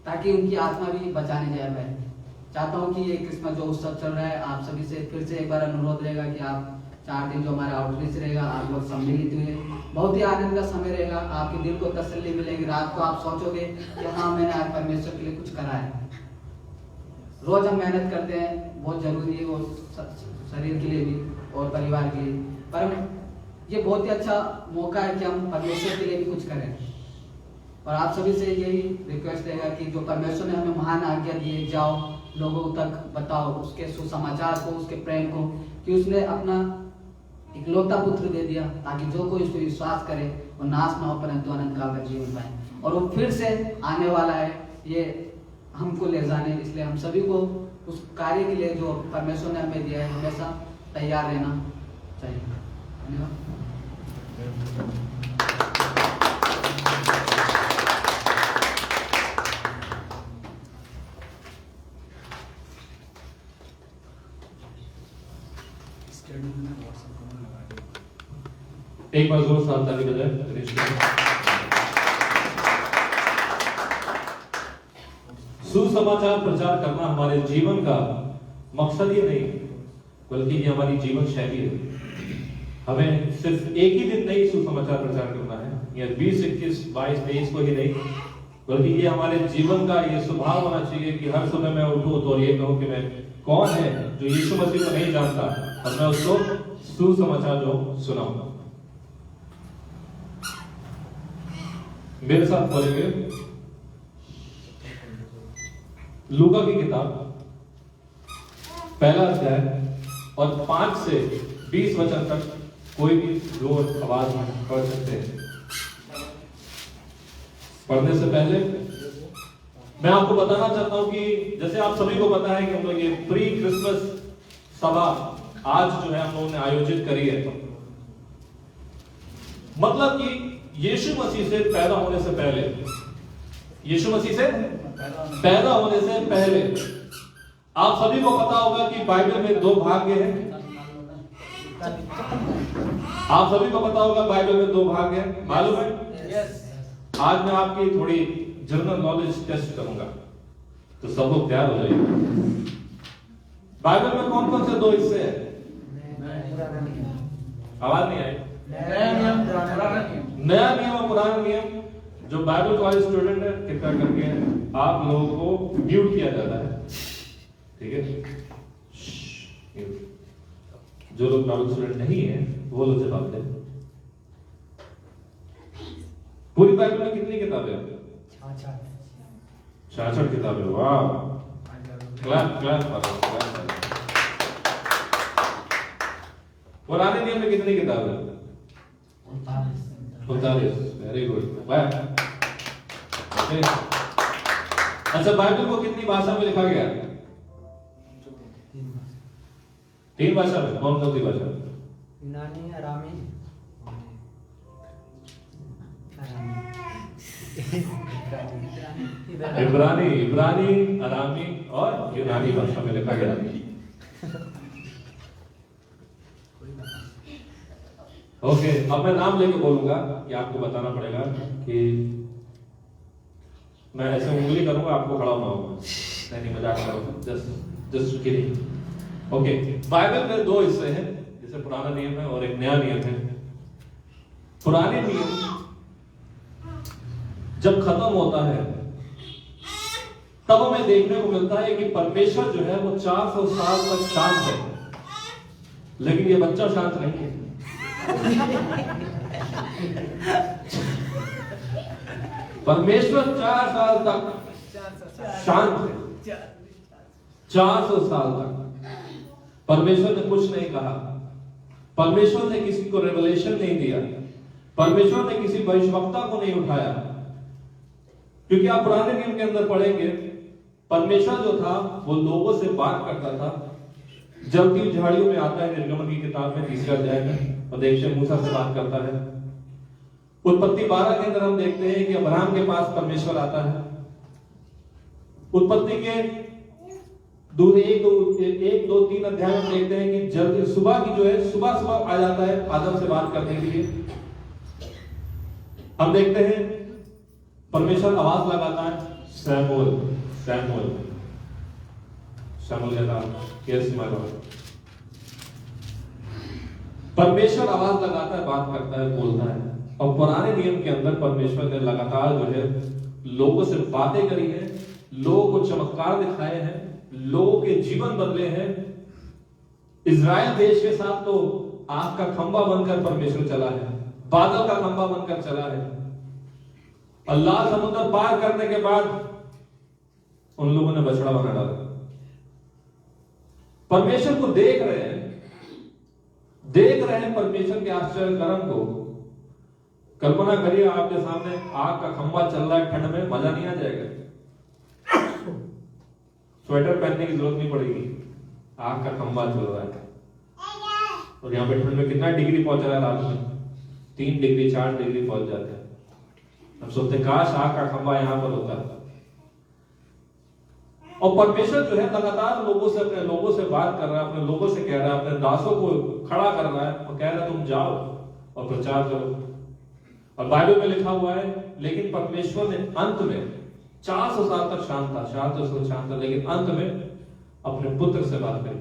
[SPEAKER 5] ताकि उनकी आत्मा भी बचाने जाए। मैं चाहता हूँ कि ये क्रिसमस जो उत्सव चल रहा है, आप सभी से फिर से एक बार अनुरोध रहेगा कि आप 4 दिन जो हमारा आउटरीच रहेगा, आप लोग सम्मिलित हुए, बहुत ही आनंद का समय रहेगा। आपके दिल को तसल्ली मिलेगी, रात को आप सोचोगे कि हाँ, मैंने आज परमेश्वर के लिए कुछ करा है। रोज हम मेहनत करते हैं, बहुत जरूरी है वो शरीर के लिए भी और परिवार के लिए, पर ये बहुत ही अच्छा मौका है कि हम परमेश्वर के लिए भी कुछ करें। और आप सभी से यही रिक्वेस्ट रहेगा कि जो परमेश्वर ने हमें महान आज्ञा दी है, जाओ लोगों तक बताओ उसके सुसमाचार को, उसके प्रेम को, कि उसने अपना इकलौता पुत्र दे दिया ताकि जो कोई उसको विश्वास करे वो नाश ना हो परंतु अनंत काल का जीवन पाए। और वो फिर से आने वाला है ये हमको ले जाने, इसलिए हम सभी को उस कार्य के लिए जो परमेश्वर ने हमें दिया है हमेशा तैयार रहना चाहिए। धन्यवाद।
[SPEAKER 4] एक बार जोर साथ ताली बजाएं। सुसमाचार प्रचार करना हमारे जीवन का मकसद ही नहीं, बल्कि ये हमारी जीवन शैली है। हमें सिर्फ एक ही दिन नहीं सुसमाचार प्रचार करना है, या 20, 21, 22, 23 को ही नहीं, बल्कि ये हमारे जीवन का ये स्वभाव होना चाहिए कि हर समय मैं उठूं तो ये कहूं कि मैं कौन है जो यीशु मसीह को नहीं जानता और मैं उसको सुसमाचार जो सुनाऊंगा। मेरे साथ बोलेंगे लूका की किताब 1 अध्याय और 5 से 20 वचन तक कोई भी जोर आवाज में पढ़ सकते हैं। पढ़ने से पहले मैं आपको बताना चाहता हूं कि जैसे आप सभी को पता है कि हम लोग ये प्री क्रिसमस सभा आज जो है हम लोगों ने आयोजित करी है, मतलब कि यीशु मसीह से पैदा होने से पहले, यीशु मसीह से पैदा होने से पहले आप सभी को पता होगा कि बाइबल में 2 भाग्य हैं। आप सभी को पता होगा बाइबल में 2 भाग हैं, मालूम है? आज मैं आपकी थोड़ी जनरल नॉलेज टेस्ट करूंगा, तो सब लोग तैयार हो जाइए। बाइबल में कौन कौन से 2 हिस्से हैं? आवाज नहीं आई। नया नियम और पुराना नियम। जो बाइबल कॉलेज स्टूडेंट है, कृपया करके आप लोगों को म्यूट किया जाता है, ठीक है? जो लोग बाइबल स्टूडेंट नहीं है वो लोग जवाब दें। पूरी बाइबल में कितनी किताबें हैं? 66 किताबें। वाह, क्लैप क्लैप करो। पुराने नियम में कितनी किताबें? 39। Very good. अच्छा, बाइबल को कितनी भाषा में लिखा गया? 3 भाषा में। कौन कौन सी भाषा?
[SPEAKER 2] यूनानी, अरामी,
[SPEAKER 4] इब्रानी, अरामी और यूनानी भाषा में लिखा गया। ओके, अब मैं नाम लेके बोलूंगा कि आपको बताना पड़ेगा कि मैं ऐसे उंगली करूंगा, आपको खड़ा होना होगा। नहीं, मजाक कर रहा हूं, जस्ट किडिंग। ओके, बाइबल में दो हिस्से हैं, जैसे पुराना नियम है और एक नया नियम है। पुराने नियम जब खत्म होता है तब हमें देखने को मिलता है कि परमेश्वर जो है वो 400 साल तक शांत है, लेकिन ये बच्चा शांत नहीं है। परमेश्वर 4 साल तक शांत है, 400 साल तक परमेश्वर ने कुछ नहीं कहा, परमेश्वर ने किसी को रेवलेशन नहीं दिया, परमेश्वर ने किसी भविष्यवक्ता को नहीं उठाया। क्योंकि आप पुराने नियम के अंदर पढ़ेंगे, परमेश्वर जो था वो लोगों से बात करता था। जलती झाड़ियों में आता है, निर्गमन की किताब में 30 अध्याय में, और देखिए मूसा से बात करता है। उत्पत्ति 12 के अंदर हम देखते हैं कि अब्राहम के पास परमेश्वर आता है। उत्पत्ति के 1, 2, 3 अध्याय में देखते हैं कि जल्दी सुबह की जो है, सुबह आ जाता है आदम से बात करने के लिए। हम देखते हैं परमेश्वर आवाज लगाता है, सैमुअल सैमुअल सैमुअल कहता है, यस माय लॉर्ड। परमेश्वर आवाज लगाता है, बात करता है, बोलता है। और पुराने नियम के अंदर परमेश्वर ने लगातार जो है लोगों से बातें करी है, लोगों को चमत्कार दिखाए हैं, लोगों के जीवन बदले हैं। इजराइल देश के साथ तो आग का खंबा बनकर परमेश्वर चला है, बादल का खंबा बनकर चला है। अल्लाह समुद्र पार करने के बाद उन लोगों ने बछड़ा बना डाला। परमेश्वर को देख रहे हैं परमेश्वर के आश्चर्य कर्म को। कल्पना करिए आपके सामने आग का खंबा चल रहा है, ठंड में मजा नहीं आ जाएगा? स्वेटर पहनने की जरूरत नहीं पड़ेगी, आग का खंबा चल रहा है। और यहाँ पे ठंड में कितना डिग्री पहुंच रहा है रात में? 3 डिग्री 4 डिग्री पहुंच जाते हैं। हम सोचते काश आग का खंबा यहां पर होता। और परमेश्वर जो है लगातार अपने लोगों से बात कर रहा है, अपने लोगों से कह रहा है, अपने दासों को खड़ा कर रहा है और कह रहा है तुम जाओ और प्रचार करो। और बाइबल में लिखा हुआ है, लेकिन परमेश्वर ने अंत में 400 साल तक शांत था, 400 साल शांत था, लेकिन अंत में अपने पुत्र से बात करी।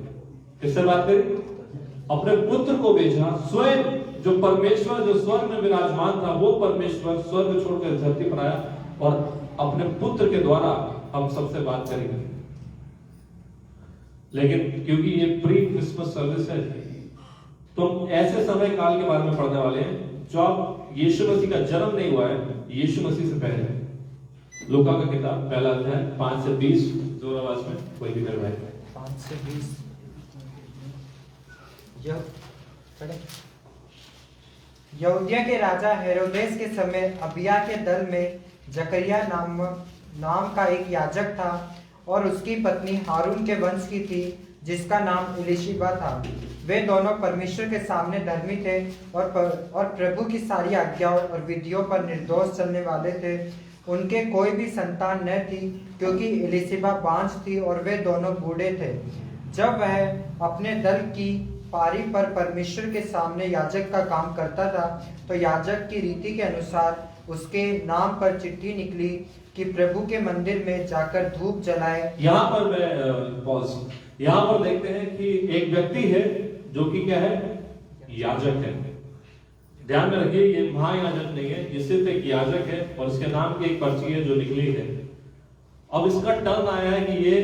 [SPEAKER 4] किससे बात करी? अपने पुत्र को भेजा। स्वयं जो परमेश्वर जो स्वर्ग में विराजमान था, वो परमेश्वर स्वर्ग छोड़कर धरती पर आया और अपने पुत्र के द्वारा हम सबसे बात करेंगे। लेकिन क्योंकि ये प्री क्रिसमस सर्विस है, तो हम ऐसे समय काल के बारे में पढ़ने वाले हैं जब यीशु मसीह का जन्म नहीं हुआ है, यीशु मसीह से पहले। लूका का किताब 1 अध्याय 5 से 20, जोर आवाज में कोई भी कर रहा है।
[SPEAKER 2] 5 से 20। यहूदिया के राजा हेरोदेस के समय अबिया के दल में जकरिया नाम का एक याजक था और उसकी पत्नी हारून के वंश की थी, जिसका नाम इलिशिबा था। वे दोनों परमेश्वर के सामने धर्मी थे और प्रभु की सारी आज्ञाओं और विधियों पर निर्दोष चलने वाले थे। उनके कोई भी संतान न थी, क्योंकि इलिशिबा बांझ थी और वे दोनों बूढ़े थे। जब वह अपने दल की पारी पर परमेश्वर के सामने याजक का काम करता था, तो याजक की रीति के अनुसार उसके नाम पर चिट्ठी निकली कि प्रभु के मंदिर में जाकर धूप जलाए।
[SPEAKER 4] यहाँ पर मैं पॉज, यहाँ पर देखते हैं कि एक व्यक्ति है जो कि क्या है? याजक है। ध्यान में रखिए, ये महायाजक नहीं है, ये सिर्फ एक याजक है और इसके नाम की एक पर्ची है जो निकली है। अब इसका टर्न आया है कि ये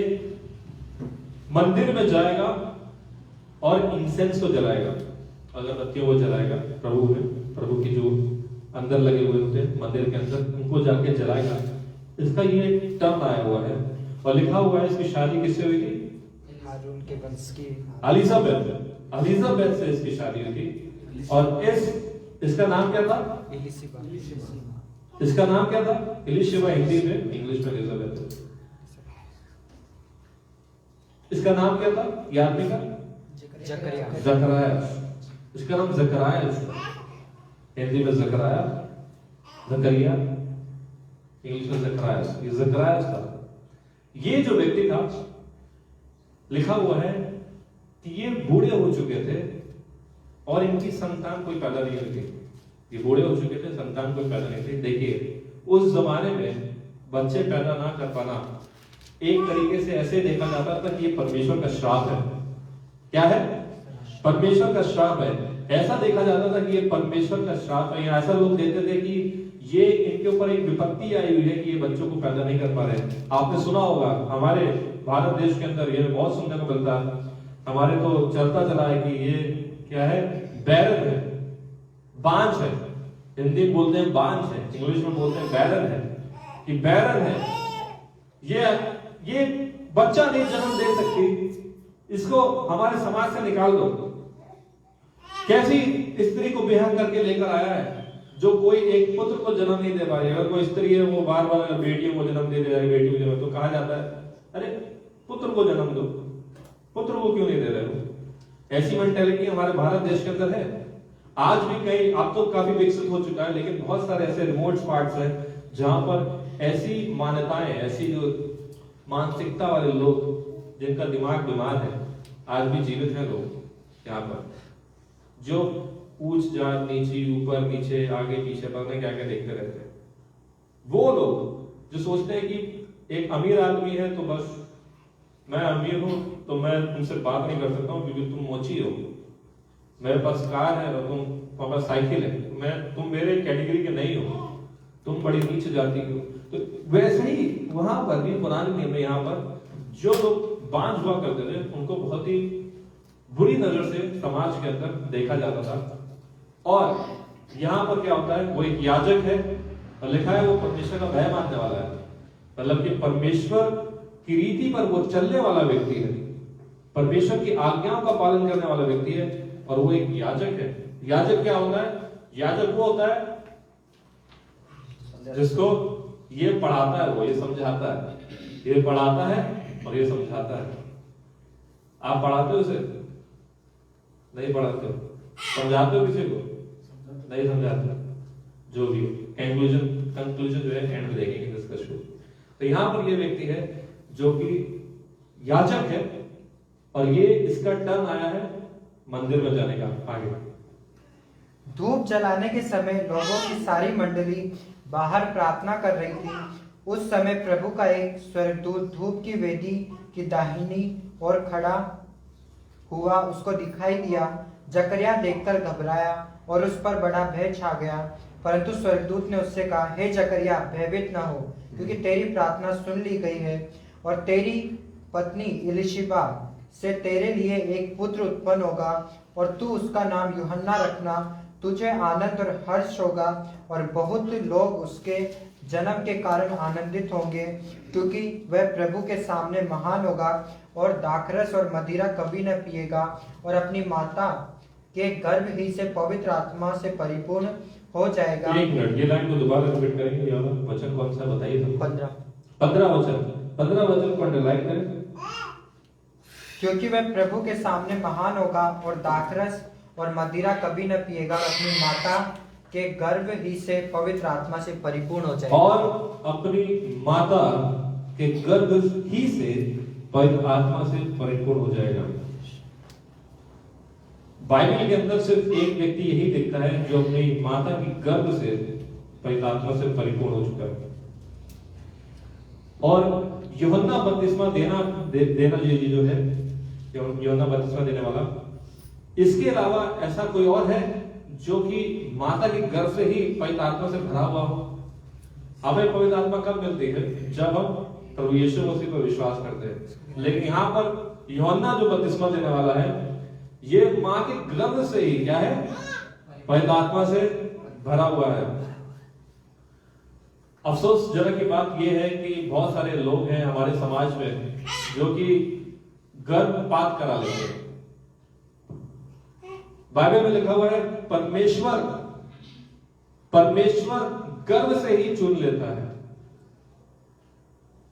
[SPEAKER 4] मंदिर में जाएगा और इंसेंस को जलाएगा, अगरबत्तियों को जलाएगा प्रभु की जो अंदर लगे हुए होते हैं मंदिर के अंदर, उनको जाके जलाएगा। इसका ये टर्न आया हुआ है और लिखा हुआ है इसकी शादी किससे हुई थी?
[SPEAKER 2] हारून के वंश की
[SPEAKER 4] एलिजाबेथ से इसकी शादी हुई थी। और इसका नाम क्या था?
[SPEAKER 2] इलिशिबा।
[SPEAKER 4] इसका नाम क्या था? इलिशिबा हिंदी में, इंग्लिश में एलिजाबेथ। इसका नाम क्या था? याद नहीं का?
[SPEAKER 2] जकरिया।
[SPEAKER 4] इसका नाम जकराया, हिंदी में जकराया, जकरिया, इंग्लिश में जकराया, ये जकराया था। ये जो व्यक्ति था, लिखा हुआ है कि ये बूढ़े हो चुके थे और इनकी संतान कोई पैदा नहीं हुई थी। ये बूढ़े हो चुके थे, संतान कोई पैदा नहीं थी। देखिए, उस जमाने में बच्चे पैदा ना कर पाना एक तरीके से ऐसे देखा जाता था कि ये परमेश्वर का श्राप है। क्या है? परमेश्वर का श्राप है। ऐसा देखा जाता था कि ये परमेश्वर का श्राप है, या ऐसा लोग देते थे कि ये इनके ऊपर एक विपत्ति आई हुई है कि ये बच्चों को पैदा नहीं कर पा रहे। आपने सुना होगा, हमारे भारत देश के अंदर ये बहुत सुनने को मिलता है, हमारे तो चलता चला है कि ये क्या है, बैरन है, बांझ है। हिंदी में बोलते हैं बांझ है, इंग्लिश में बोलते हैं बैरन है, कि बैरन है, ये बच्चा नहीं जन्म दे सकती, इसको हमारे समाज से निकाल दो। कैसी स्त्री को बिहान करके लेकर आया है जो कोई एक पुत्र को जन्म नहीं दे पा रही। अगर कोई स्त्री है वो बार बार अगर बेटियों को जन्म दे रही है, बेटी को जन्म, तो कहा जाता है अरे पुत्र को जन्म दो, पुत्र को क्यों नहीं दे रहे हो। ऐसी मेंटेलिटी हमारे भारत देश के अंदर है। आज भी कई, अब तो काफी विकसित हो चुका है, लेकिन बहुत सारे ऐसे रिमोट पार्ट्स हैं जहां पर ऐसी मान्यताएं, ऐसी जो मानसिकता वाले लोग जिनका दिमाग बीमार है, आज भी जीवित हैं लोग यहाँ पर, जो ऊंच जात नीची, ऊपर नीचे, आगे पीछे, पता नहीं क्या क्या देखते रहते हैं। वो लोग जो सोचते हैं कि एक अमीर आदमी है तो बस मैं अमीर हूं तो मैं तुमसे बात नहीं कर सकता हूं क्योंकि तुम मोची हो, मेरे पास कार है और तुम्हारे पास साइकिल है, तुम मेरे कैटेगरी के नहीं हो, तुम बड़ी नीचे जाती हो। तो वैसे ही वहां पर भी पुराने नियम में यहाँ पर जो लोग बांझ हुआ करते थे उनको बहुत ही बुरी नजर से समाज के अंदर देखा जाता था। और यहाँ पर क्या होता है, वो एक याजक है और लिखा है वो परमेश्वर का भय मानने वाला है, मतलब कि परमेश्वर की रीति पर वो चलने वाला व्यक्ति है, परमेश्वर की आज्ञाओं का पालन करने वाला व्यक्ति है, और वो एक याजक है। याजक क्या होता है? याजक वो होता है जिसको ये पढ़ाता है, वो ये समझाता है, ये पढ़ाता है और ये समझाता है। आप पढ़ाते हो उसे? नहीं पढ़ाते हो। समझाते हो किसी को? नहीं समझाते। जो भी कंक्लूजन जो है एंड में देखेंगे डिस्कस को। तो यहाँ पर ये व्यक्ति है जो कि याजक है, और ये इसका टर्न आया है मंदिर में जाने का। आगे
[SPEAKER 2] धूप जलाने के समय लोगों की सारी मंडली बाहर प्रार्थना कर रही थी। उस समय प्रभु का एक स्वर्गदूत धूप की वेदी की दाहिनी ओर खड़ा हुआ उसको दिखाई दिया। जकरिया देखकर घबराया और उस पर बड़ा भय छा गया, परंतु स्वर्गदूत ने उससे कहा, हे जकरिया, भयभीत न हो, क्योंकि तेरी प्रार्थना सुन ली गई है, और तेरी पत्नी इलिशिबा से तेरे लिए एक पुत्र उत्पन्न होगा, और तू उसका नाम यूहन्ना रखना। तुझे आनंद और हर्ष होगा, और बहुत लोग उसके जन्म के कारण आनंदित होंगे, क्योंकि वह प्रभु के सामने महान होगा, और दाखरस और मदिरा कभी न पिएगा, और अपनी माता के गर्भ ही से पवित्र आत्मा से परिपूर्ण हो जाएगा।
[SPEAKER 4] एक मिनट, ये लाइन को दोबारा रिपीट करेंगे। यहाँ वचन कौन सा बताइए? 15 वचन को अंडरलाइन करें।
[SPEAKER 2] क्योंकि वह प्रभु के सामने महान होगा, और दाखरस और मदिरा कभी न पिएगा, अपनी माता के गर्भ ही से पवित्र आत्मा से परिपूर्ण हो जाएगा।
[SPEAKER 4] और अपनी माता के गर्भ ही से पवित्र आत्मा से परिपूर्ण हो जाएगा। बाइबल के अंदर सिर्फ एक व्यक्ति यही दिखता है जो अपनी माता की गर्भ से पवित्र आत्मा से परिपूर्ण हो चुका है। और यूहन्ना बपतिस्मा देना ये जो है, यूहन्ना बपतिस्मा देने वाला, इसके अलावा ऐसा कोई और है जो कि माता के गर्भ से ही पवित्र आत्मा से भरा हुआ हो? हमें पवित्र आत्मा कब मिलती है? जब हम प्रभु यीशु मसीह पर विश्वास करते हैं। लेकिन यहाँ पर यूहन्ना जो बपतिस्मा देने वाला है, ये माँ के गर्भ से ही क्या है? पवित्र आत्मा से भरा हुआ है। अफसोसजनक की बात यह है कि बहुत सारे लोग हैं हमारे समाज में जो कि गर्भपात करा लेते हैं। बाइबल में लिखा हुआ है परमेश्वर गर्भ से ही चुन लेता है।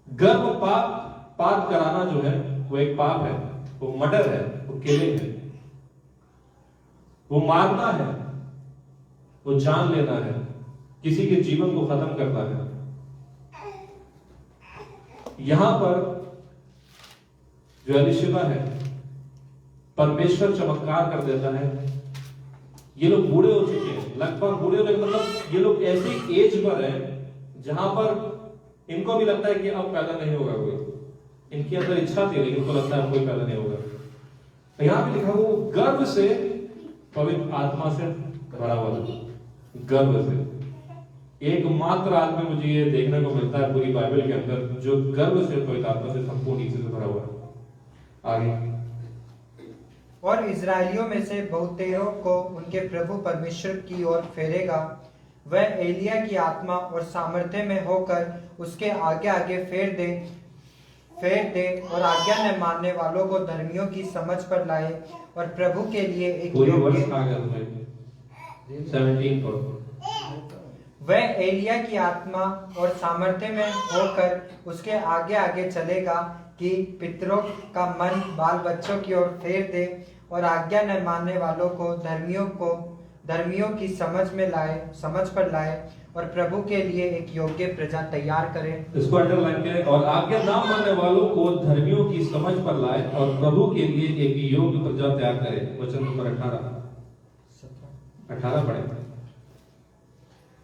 [SPEAKER 4] गर्भपात कराना जो है वो एक पाप है, वो मर्डर है, वो किलिंग है। वो मारना है, वो जान लेना है, किसी के जीवन को खत्म करना है। यहां पर जो एलिशिबा है, परमेश्वर चमत्कार कर देता है। ये लोग बूढ़े हो चुके हैं, लगभग बूढ़े हो, मतलब ये लोग ऐसी एज पर है जहां पर इनको भी लगता है कि अब पैदा नहीं होगा कोई। इनकी अंदर इच्छा थी लेकिन इनको लगता है कोई पैदा नहीं होगा। तो यहां पे लिखा वो गर्व से पवित्र आत्मा से भरा हुआ था, गर्व से। एकमात्र आदमी मुझे ये देखने को मिलता है पूरी बाइबल के अंदर जो गर्व से पवित्र आत्मा से संपूर्ण नीचे से भरा हुआ है। आगे,
[SPEAKER 2] और इजरायलियों में से बहुतेरों को उनके प्रभु परमेश्वर की ओर फेरेगा। वह एलिया की आत्मा और सामर्थ्य में होकर उसके आगे आगे फेर दे और आज्ञा न मानने वालों को धर्मियों की समझ पर लाए और प्रभु के लिए एक
[SPEAKER 4] पूरी
[SPEAKER 2] योग्य।
[SPEAKER 4] वर्ष आ गया तुम्हें 17 पर।
[SPEAKER 2] वह एलिया की आत्मा और सामर्थ्य में होकर उसके आगे आगे चलेगा कि पितरों का मन बाल बच्चों की ओर फेर दे और आज्ञा न मानने वालों को धर्मियों की समझ पर लाए और प्रभु के लिए एक योग्य प्रजा तैयार करे।
[SPEAKER 4] इसको अंडरलाइन करें। और आज्ञा ना मानने वालों को धर्मियों की समझ पर लाए और प्रभु के लिए एक योग्य प्रजा तैयार करे। वचन नंबर 18 पढ़े।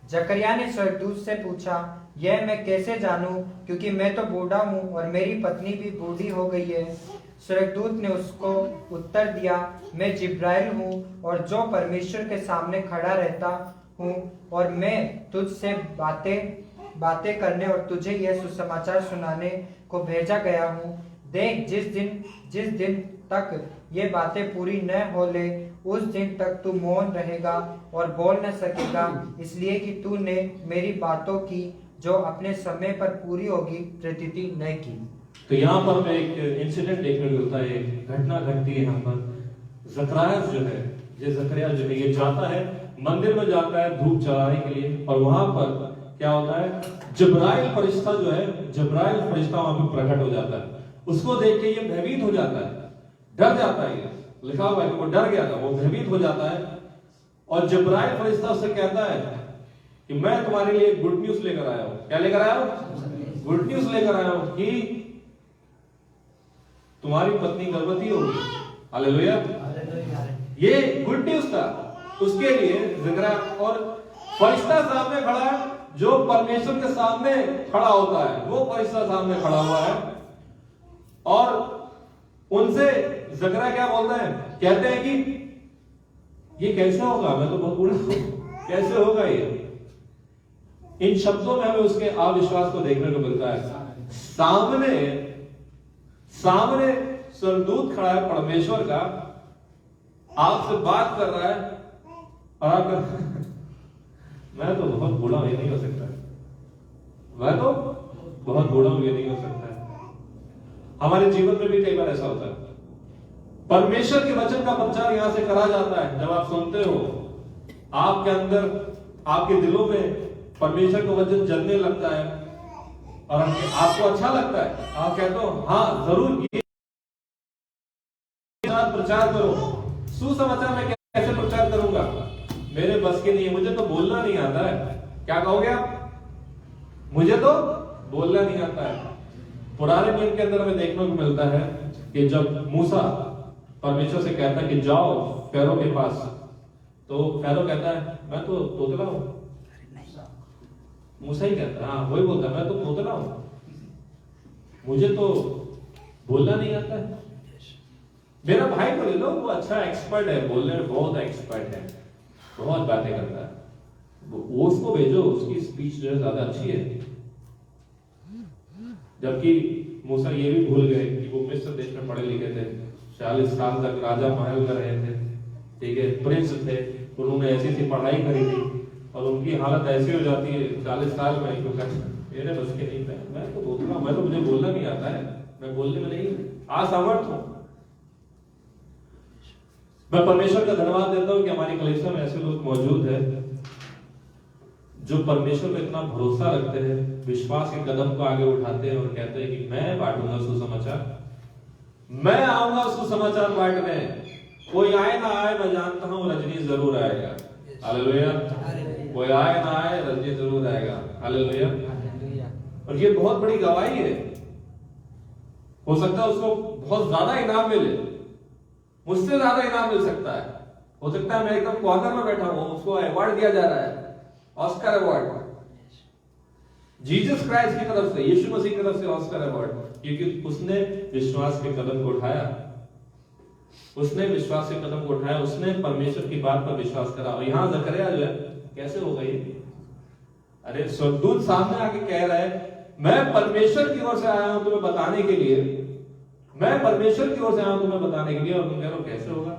[SPEAKER 2] जकरिया ने स्वर्गदूत से पूछा, यह मैं कैसे जानूं, क्योंकि मैं तो बूढ़ा हूँ और मेरी पत्नी भी बूढ़ी हो गई है। स्वर्गदूत ने उसको उत्तर दिया, मैं जिब्राइल हूँ और जो परमेश्वर के सामने खड़ा रहता हूँ और मैं तुझसे बातें करने और तुझे यह सुसमाचार सुनाने को भेजा गया हूँ। देख, जिस दिन तक ये बातें पूरी न हो ले उस दिन तक तू मौन रहेगा और बोल न सकेगा, इसलिए कि तूने मेरी बातों की जो अपने समय पर पूरी होगी प्रतीति न की।
[SPEAKER 4] तो यहाँ पर मैं एक इंसिडेंट देखने को मिलता है, एक घटना घटती है यहाँ पर। जकरिया जो है ये जाता है मंदिर में, जाता है धूप जलाने के लिए, और वहां पर क्या होता है, जिब्राइल फरिश्ता वहां पर प्रकट हो जाता है। उसको देख के ये भयभीत हो जाता है, डर जाता है। लिखा हुआ है कि वो डर गया था, वो भयभीत हो जाता है। और जिब्राइल फरिश्ता उससे कहता है कि मैं तुम्हारे लिए गुड न्यूज लेकर आया हूं। क्या लेकर आया हूं? गुड न्यूज लेकर आया हूं कि तुम्हारी पत्नी गर्भवती होगी। हालेलुया। ये गुड न्यूज था उसके लिए जिक्र। और फरिश्ता सामने खड़ा है, जो परमेश्वर के सामने खड़ा होता है वो फरिश्ता सामने खड़ा हुआ है। और उनसे जकरा क्या बोलते हैं, कहते हैं कि ये कैसे होगा, मैं तो बहुत बूढ़ा हूं, कैसे होगा ये। इन शब्दों में हमें उसके अविश्वास को देखने को मिलता है। सामने स्वर्गदूत खड़ा है परमेश्वर का, आपसे बात कर रहा है और आप मैं तो बहुत बूढ़ा हूं, ये नहीं हो सकता, मैं तो बहुत बूढ़ा हूं, ये नहीं हो सकता। हमारे जीवन में भी कई बार ऐसा होता है। परमेश्वर के वचन का प्रचार यहां से करा जाता है। जब आप सुनते हो, आपके अंदर, आपके दिलों में परमेश्वर का वचन जलने लगता है और आपको अच्छा लगता है। आप कहते हो हाँ जरूर ये प्रचार करो। सुसमाचार में कैसे प्रचार करूंगा, मेरे बस के नहीं है, मुझे तो बोलना नहीं आता है। क्या कहोगे आप? मुझे तो बोलना नहीं आता है। पुराने नियम के अंदर हमें देखने को मिलता है कि जब मूसा परमेश्वर से कहता है कि जाओ फैरो के पास, तो फैरो कहता है मैं तो तोतला हूं। मूसा ही कहता है, हाँ वही बोलता है मैं तो तोतला हूं, मुझे तो बोलना नहीं आता है। मेरा भाई को ले लो, वो अच्छा एक्सपर्ट है, बोलने में बहुत एक्सपर्ट है, बहुत बातें करता है, वो उसको भेजो, उसकी स्पीच जो है ज्यादा अच्छी है। जबकि मूसा ये भी भूल गए कि वो मिस्र देश में पढ़े लिखे थे, 40 साल तक राजा महल में रहे थे, ठीक है, प्रिंस थे, उन्होंने ऐसी सी पढ़ाई करी थी और उनकी हालत ऐसी हो जाती है 40 साल में, मेरे बस के नहीं, मैं तो बोलता हूं, मैं तो मुझे बोलना नहीं आता है, मैं बोलने में नहीं असमर्थ हूं। मैं परमेश्वर का धन्यवाद देता हूं कि हमारी कलीसिया में ऐसे लोग मौजूद हैं जो परमेश्वर पे इतना भरोसा रखते हैं, विश्वास के कदम को आगे उठाते हैं और कहते हैं कि मैं बांटूंगा सुसमाचार, मैं आऊंगा सुसमाचार बांटने, कोई आए ना आए, मैं जानता हूँ रजनी जरूर आएगा। हालेलुया। कोई आए ना आए, रजनी जरूर आएगा। हालेलुया। और ये बहुत बड़ी गवाही है। हो सकता है उसको बहुत ज्यादा इनाम मिले, मुझसे ज्यादा इनाम मिल सकता है। हो सकता है मैं एकदम कॉर्नर में बैठा हूं, उसको अवार्ड दिया जा रहा है, ऑस्कर अवार्ड, जीसस क्राइस्ट की तरफ से, यीशु मसीह की तरफ से ऑस्कर अवार्ड, क्योंकि उसने विश्वास के कदम को उठाया। उसने विश्वास के कदम को उठाया, उसने परमेश्वर की बात पर विश्वास करा। और यहां जकरिया जो है, कैसे होगा ये? अरे स्वर्गदूत सामने आके कह रहा है, मैं परमेश्वर की ओर से आया हूं तुम्हें बताने के लिए, मैं परमेश्वर की ओर से आया हूं तुम्हें बताने के लिए। और तुम कह रहे हो कैसे होगा?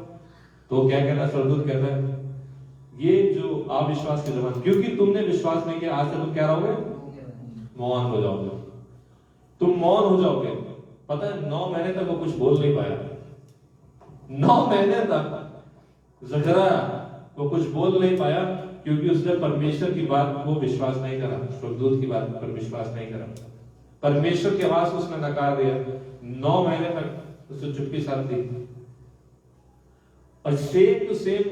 [SPEAKER 4] तो क्या कहना स्वर्गदूत कहता है, ये जो अविश्वास के जमाने, क्योंकि तुमने विश्वास नहीं किया, आज से तुम क्या रहोगे? मौन हो जाओगे। तुम मौन हो जाओगे। पता है 9 महीने तक वो कुछ बोल नहीं पाया। 9 महीने तक जकरिया वो कुछ बोल नहीं पाया, क्योंकि उसने परमेश्वर की बात को विश्वास नहीं करा, स्वर्गदूत की बात पर विश्वास नहीं करा, परमेश्वर की आवाज उसने नकार दिया। 9 महीने तक उसने चुप्पी साध दी। और सेम टू सेम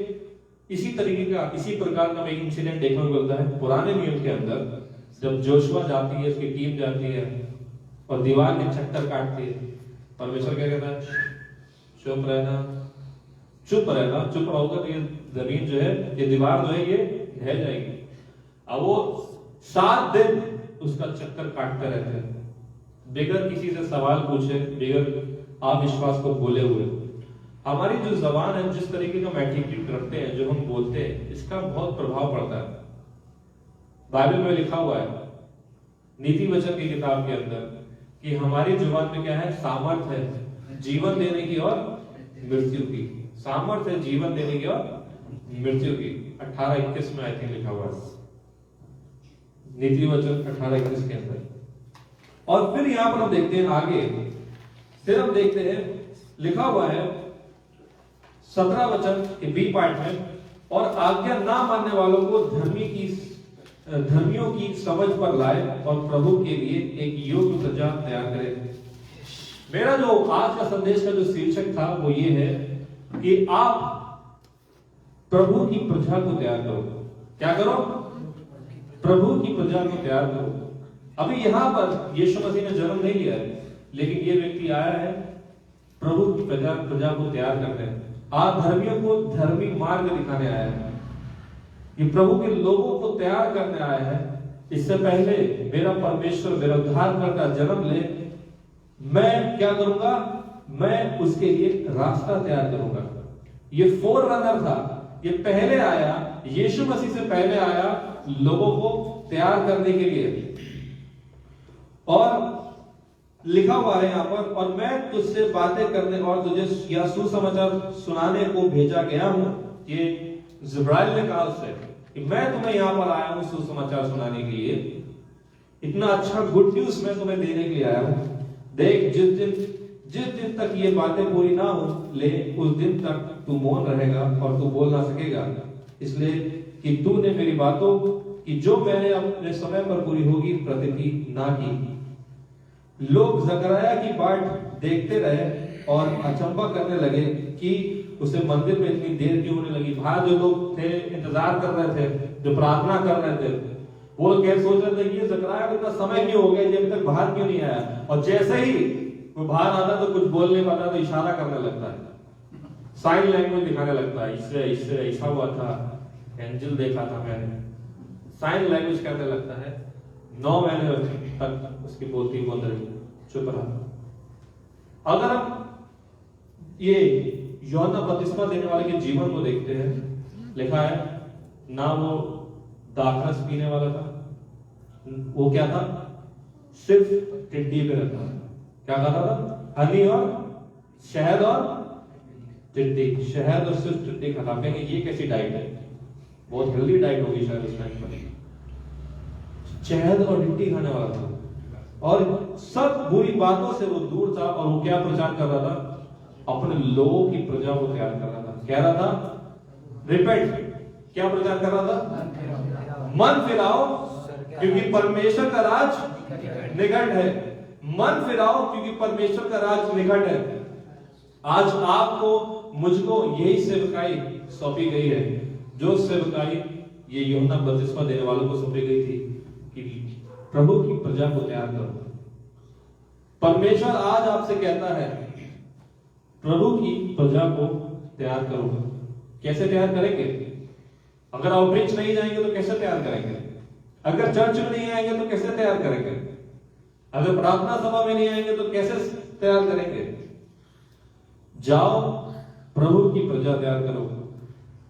[SPEAKER 4] इसी तरीके का, इसी प्रकार का एक इंसिडेंट देखने को मिलता है पुराने नियम के अंदर। जब जोशुआ जाती है, उसकी टीम जाती है और दीवार के चक्कर काटती है, परमेश्वर क्या कहता है? चुप रहना, चुप रहना, चुप रहोगे तो ये जमीन जो है, ये दीवार जो है, ये ढह जाएगी। अब वो 7 दिन उसका चक्कर काटते रहते हैं, बगैर किसी से सवाल पूछे, बगैर अविश्वास को बोले हुए। हमारी जो जबान है, जिस तरीके का एटीट्यूड रखते हैं, जो हम बोलते हैं, इसका बहुत प्रभाव पड़ता है। बाइबल में लिखा हुआ है, नीति वचन की किताब के अंदर, कि हमारी जुबान में क्या है? सामर्थ है जीवन देने की और मृत्यु की। सामर्थ है जीवन देने की और मृत्यु की। 18:21 में आई थिंक लिखा हुआ है, नीति वचन 18:21 के अंदर। और फिर यहां पर हम देखते हैं आगे, फिर हम देखते हैं लिखा हुआ है 17 वचन के बी पार्ट में, और आज्ञा ना मानने वालों को धर्मियों की समझ पर लाए और प्रभु के लिए एक योग्य प्रजा तैयार करे। मेरा जो आज का संदेश का जो शीर्षक था वो ये है कि आप प्रभु की प्रजा को तैयार करो। क्या करो? प्रभु की प्रजा को तैयार करो। अभी यहां पर यीशु मसीह ने जन्म नहीं लिया है, लेकिन ये व्यक्ति आया है प्रभु की प्रजा को तैयार करने, अधर्मियों को धर्मी मार्ग दिखाने आया है, कि प्रभु के लोगों को तैयार करने आया है। इससे पहले मेरा परमेश्वर, मेरा उद्धारकर्ता जन्म ले, मैं क्या करूंगा? मैं उसके लिए रास्ता तैयार करूंगा। ये फोररनर था, ये पहले आया, यीशु मसीह से पहले आया लोगों को तैयार करने के लिए। और लिखा हुआ है यहां पर, और मैं तुझसे बातें करने और तुझे यह सुसमाचार सुनाने को भेजा गया हूं। ये जिब्राइल ने कहा उससे कि मैं तुम्हें यहां पर आया हूं सुसमाचार सुनाने के लिए, इतना अच्छा गुड न्यूज मैं तुम्हें देने के लिए आया हूं। देख, जिस दिन तक ये बातें पूरी ना हो ले, उस दिन तक तू मौन रहेगा और तू बोल ना सकेगा, इसलिए कि तूने मेरी बातों की जो मैंने अपने समय पर पूरी होगी प्रतिज्ञा ना की। लोग जकरिया की बाट देखते रहे और अचंभा करने लगे कि उसे मंदिर में इतनी देर क्यों होने लगी। बाहर जो लोग थे, इंतजार कर रहे थे, जो प्रार्थना कर रहे थे, वो लोग क्या सोच रहे थे कि जकरिया को इतना समय क्यों हो गया, ये अभी तक बाहर क्यों नहीं आया। और जैसे ही वो बाहर आता तो कुछ बोल नहीं पाता, तो इशारा करने लगता है, साइन लैंग्वेज दिखाने लगता है, इससे इससे ऐसा हुआ था, एंजल देखा था मैंने, साइन लैंग्वेज करने लगता है। 9 महीने तक उसकी बोलती बोल रही, चुप रहा। अगर हम ये यूहन्ना बपतिस्मा देने वाले के जीवन को देखते हैं, लिखा है ना वो दाखरस पीने वाला था, वो क्या था? सिर्फ टिड्डी पे रहता था। क्या खाता था? हनी और शहद और टिड्डी, शहद और सिर्फ टिड्डी खाता। कहेंगे ये कैसी डाइट है? बहुत हेल्दी डाइट होगी शायद उस टाइम पर। शहद और टिड्डी खाने वाला था और सब बुरी बातों से वो दूर था। और वो क्या प्रचार कर रहा था? अपने लोगों की प्रजा को तैयार कर रहा था। कह रहा था रिपेंट। क्या प्रचार कर रहा था? मन फिराओ क्योंकि परमेश्वर का राज निकट है। मन फिराओ क्योंकि परमेश्वर का राज निकट है। आज आपको मुझको यही सेवकाई सौंपी गई है, जो सेवकाई ये यूहन्ना बपतिस्मा देने वालों को सौंपी गई थी कि प्रभु की प्रजा को तैयार करो। परमेश्वर आज आपसे कहता है प्रभु की प्रजा को तैयार करो। कैसे तैयार करेंगे? अगर आउटरीच नहीं जाएंगे तो कैसे तैयार करेंगे? अगर चर्च में नहीं आएंगे तो कैसे तैयार करेंगे? अगर प्रार्थना सभा में नहीं आएंगे तो कैसे तैयार करेंगे? जाओ प्रभु की प्रजा तैयार करो।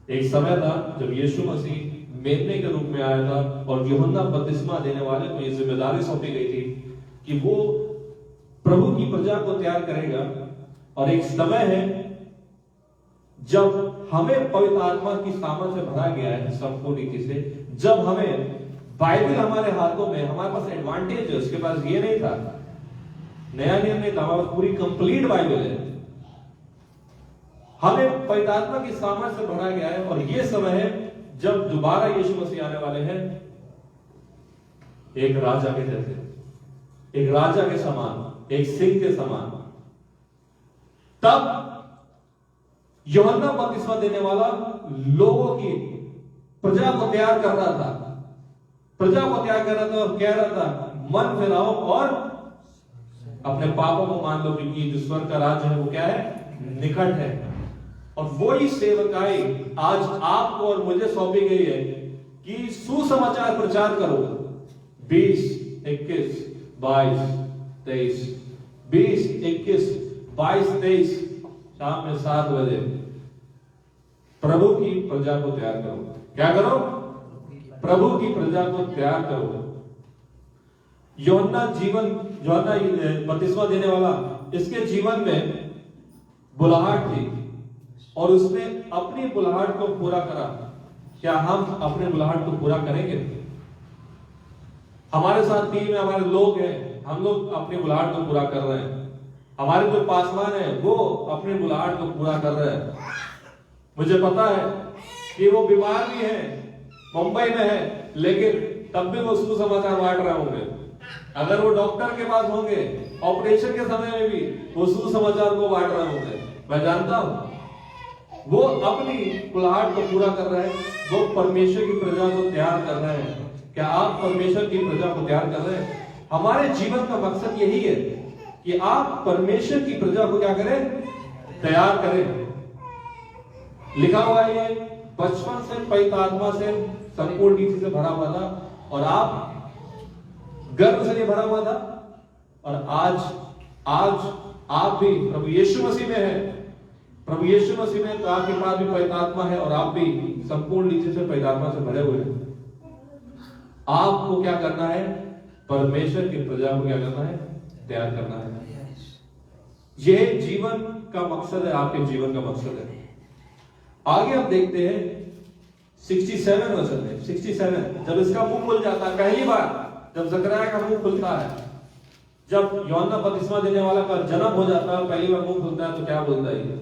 [SPEAKER 4] एक समय था जब यीशु मसीह मेमने के रूप में आया था और यूहन्ना बपतिस्मा देने वाले को ये जिम्मेदारी सौंपी गई थी कि वो प्रभु की प्रजा को तैयार करेगा। और एक समय है जब हमें पवित्र आत्मा की सामर्थ से भरा गया है संपूर्ण रीति से, जब हमें बाइबल हमारे हाथों में, हमारे पास एडवांटेज है, उसके पास ये नहीं था, नया नियम नहीं था, हमारे पास पूरी कंप्लीट बाइबल है, हमें पवित्र आत्मा की सामर्थ से भरा गया है। और ये समय है जब दोबारा यीशु मसीह आने वाले हैं एक राजा के जैसे, एक राजा के समान, एक सिंह के समान। तब यूहन्ना बपतिस्मा देने वाला लोगों की प्रजा को तैयार कर रहा था, प्रजा को तैयार कर रहा था और कह रहा था मन फिराओ और अपने पापों को मान लो, क्योंकि जो स्वर्ग का राज्य है वो क्या है? निकट है। और वही सेवकाई आज आपको और मुझे सौंपी गई है कि सुसमाचार प्रचार करो। 20, 21, 22, 23, 20, 21, 22, 23 शाम में 7 बजे प्रभु की प्रजा को तैयार करो। क्या करो? प्रभु की प्रजा को तैयार करो। यूहन्ना बपतिस्मा देने वाला, इसके जीवन में बुलाहट थी और उसने अपनी बुलाहट को पूरा करा। क्या हम अपने बुलाहट को पूरा करेंगे? हमारे साथ टीम में हमारे लोग हैं, हम लोग अपनी बुलाहट को पूरा कर रहे हैं। हमारे जो पासवान है वो अपनी बुलाहट को पूरा कर रहे हैं। मुझे पता है कि वो बीमार भी है, मुंबई में है, लेकिन तब भी वो सुसमाचार बांट रहे होंगे। अगर वो डॉक्टर के पास होंगे ऑपरेशन के समय में भी वो सुसमाचार को बांट रहे होंगे। मैं जानता हूं वो अपनी बुलाहट को पूरा कर रहे हैं, वो परमेश्वर की प्रजा को तैयार कर रहे हैं। क्या आप परमेश्वर की प्रजा को तैयार कर रहे हैं? हमारे जीवन का मकसद यही है कि आप परमेश्वर की प्रजा को क्या करें? तैयार करें। लिखा हुआ है ये बचपन से पवित्र आत्मा से संपूर्ण रीति से भरा हुआ था और आप गर्व से नहीं भरा हुआ था। और आज आप भी प्रभु यीशु मसीह में है, प्रभु यीशु मसीह में, तो आपके पास भी पवित्र आत्मा है और आप भी संपूर्ण रीति से पवित्र आत्मा से भरे हुए हैं। आपको क्या करना है? परमेश्वर की प्रजा को क्या करना है? तैयार करना है। यह जीवन का मकसद है, आपके जीवन का मकसद है। आगे आप देखते हैं 67 वचन में, 67 जब इसका मुंह खुल जाता है, पहली बार जब जकरयाह का मुंह खुलता है, जब यूहन्ना बपतिस्मा देने वाला का जन्म हो जाता है, पहली बार मुंह खुलता है तो क्या बोलता है?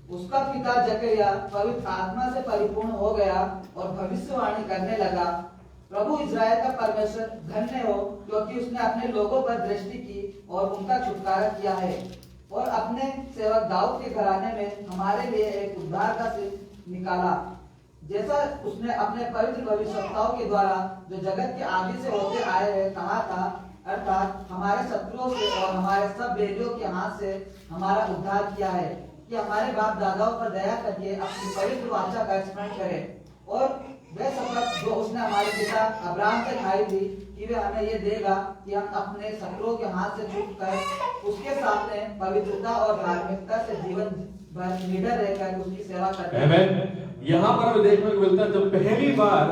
[SPEAKER 5] उसका पिता जकरयाह पवित्र आत्मा से परिपूर्ण हो गया और भविष्यवाणी करने लगा, प्रभु इस्राएल का परमेश्वर धन्य हो, क्योंकि उसने अपने लोगों पर दृष्टि की और उनका छुटकारा किया है और अपने सेवक दाऊद के घराने में हमारे लिए एक उद्धार का सिर निकाला, जैसा उसने अपने पवित्र भविष्यवक्ताओं के द्वारा जो जगत के आदि से होते आए हैं कहा था, अर्थात हमारे शत्रुओं से और हमारे सब बैरियों के हाथ से हमारा उद्धार किया है, कि हमारे बाप दादाओं पर दया करके अपनी पवित्र वाचा का स्मरण करे और वह शपथ जो उसने हमारे पिता अब्राहम से खाई थी कि वह हमें ये देगा कि हम अपने शत्रुओं के हाथ से छूटकर उसके सामने पवित्रता और धार्मिकता से जीवन भर निडर रहकर उसकी सेवा करते हैं।
[SPEAKER 4] यहाँ पर हमें देखने को मिलता है जब पहली बार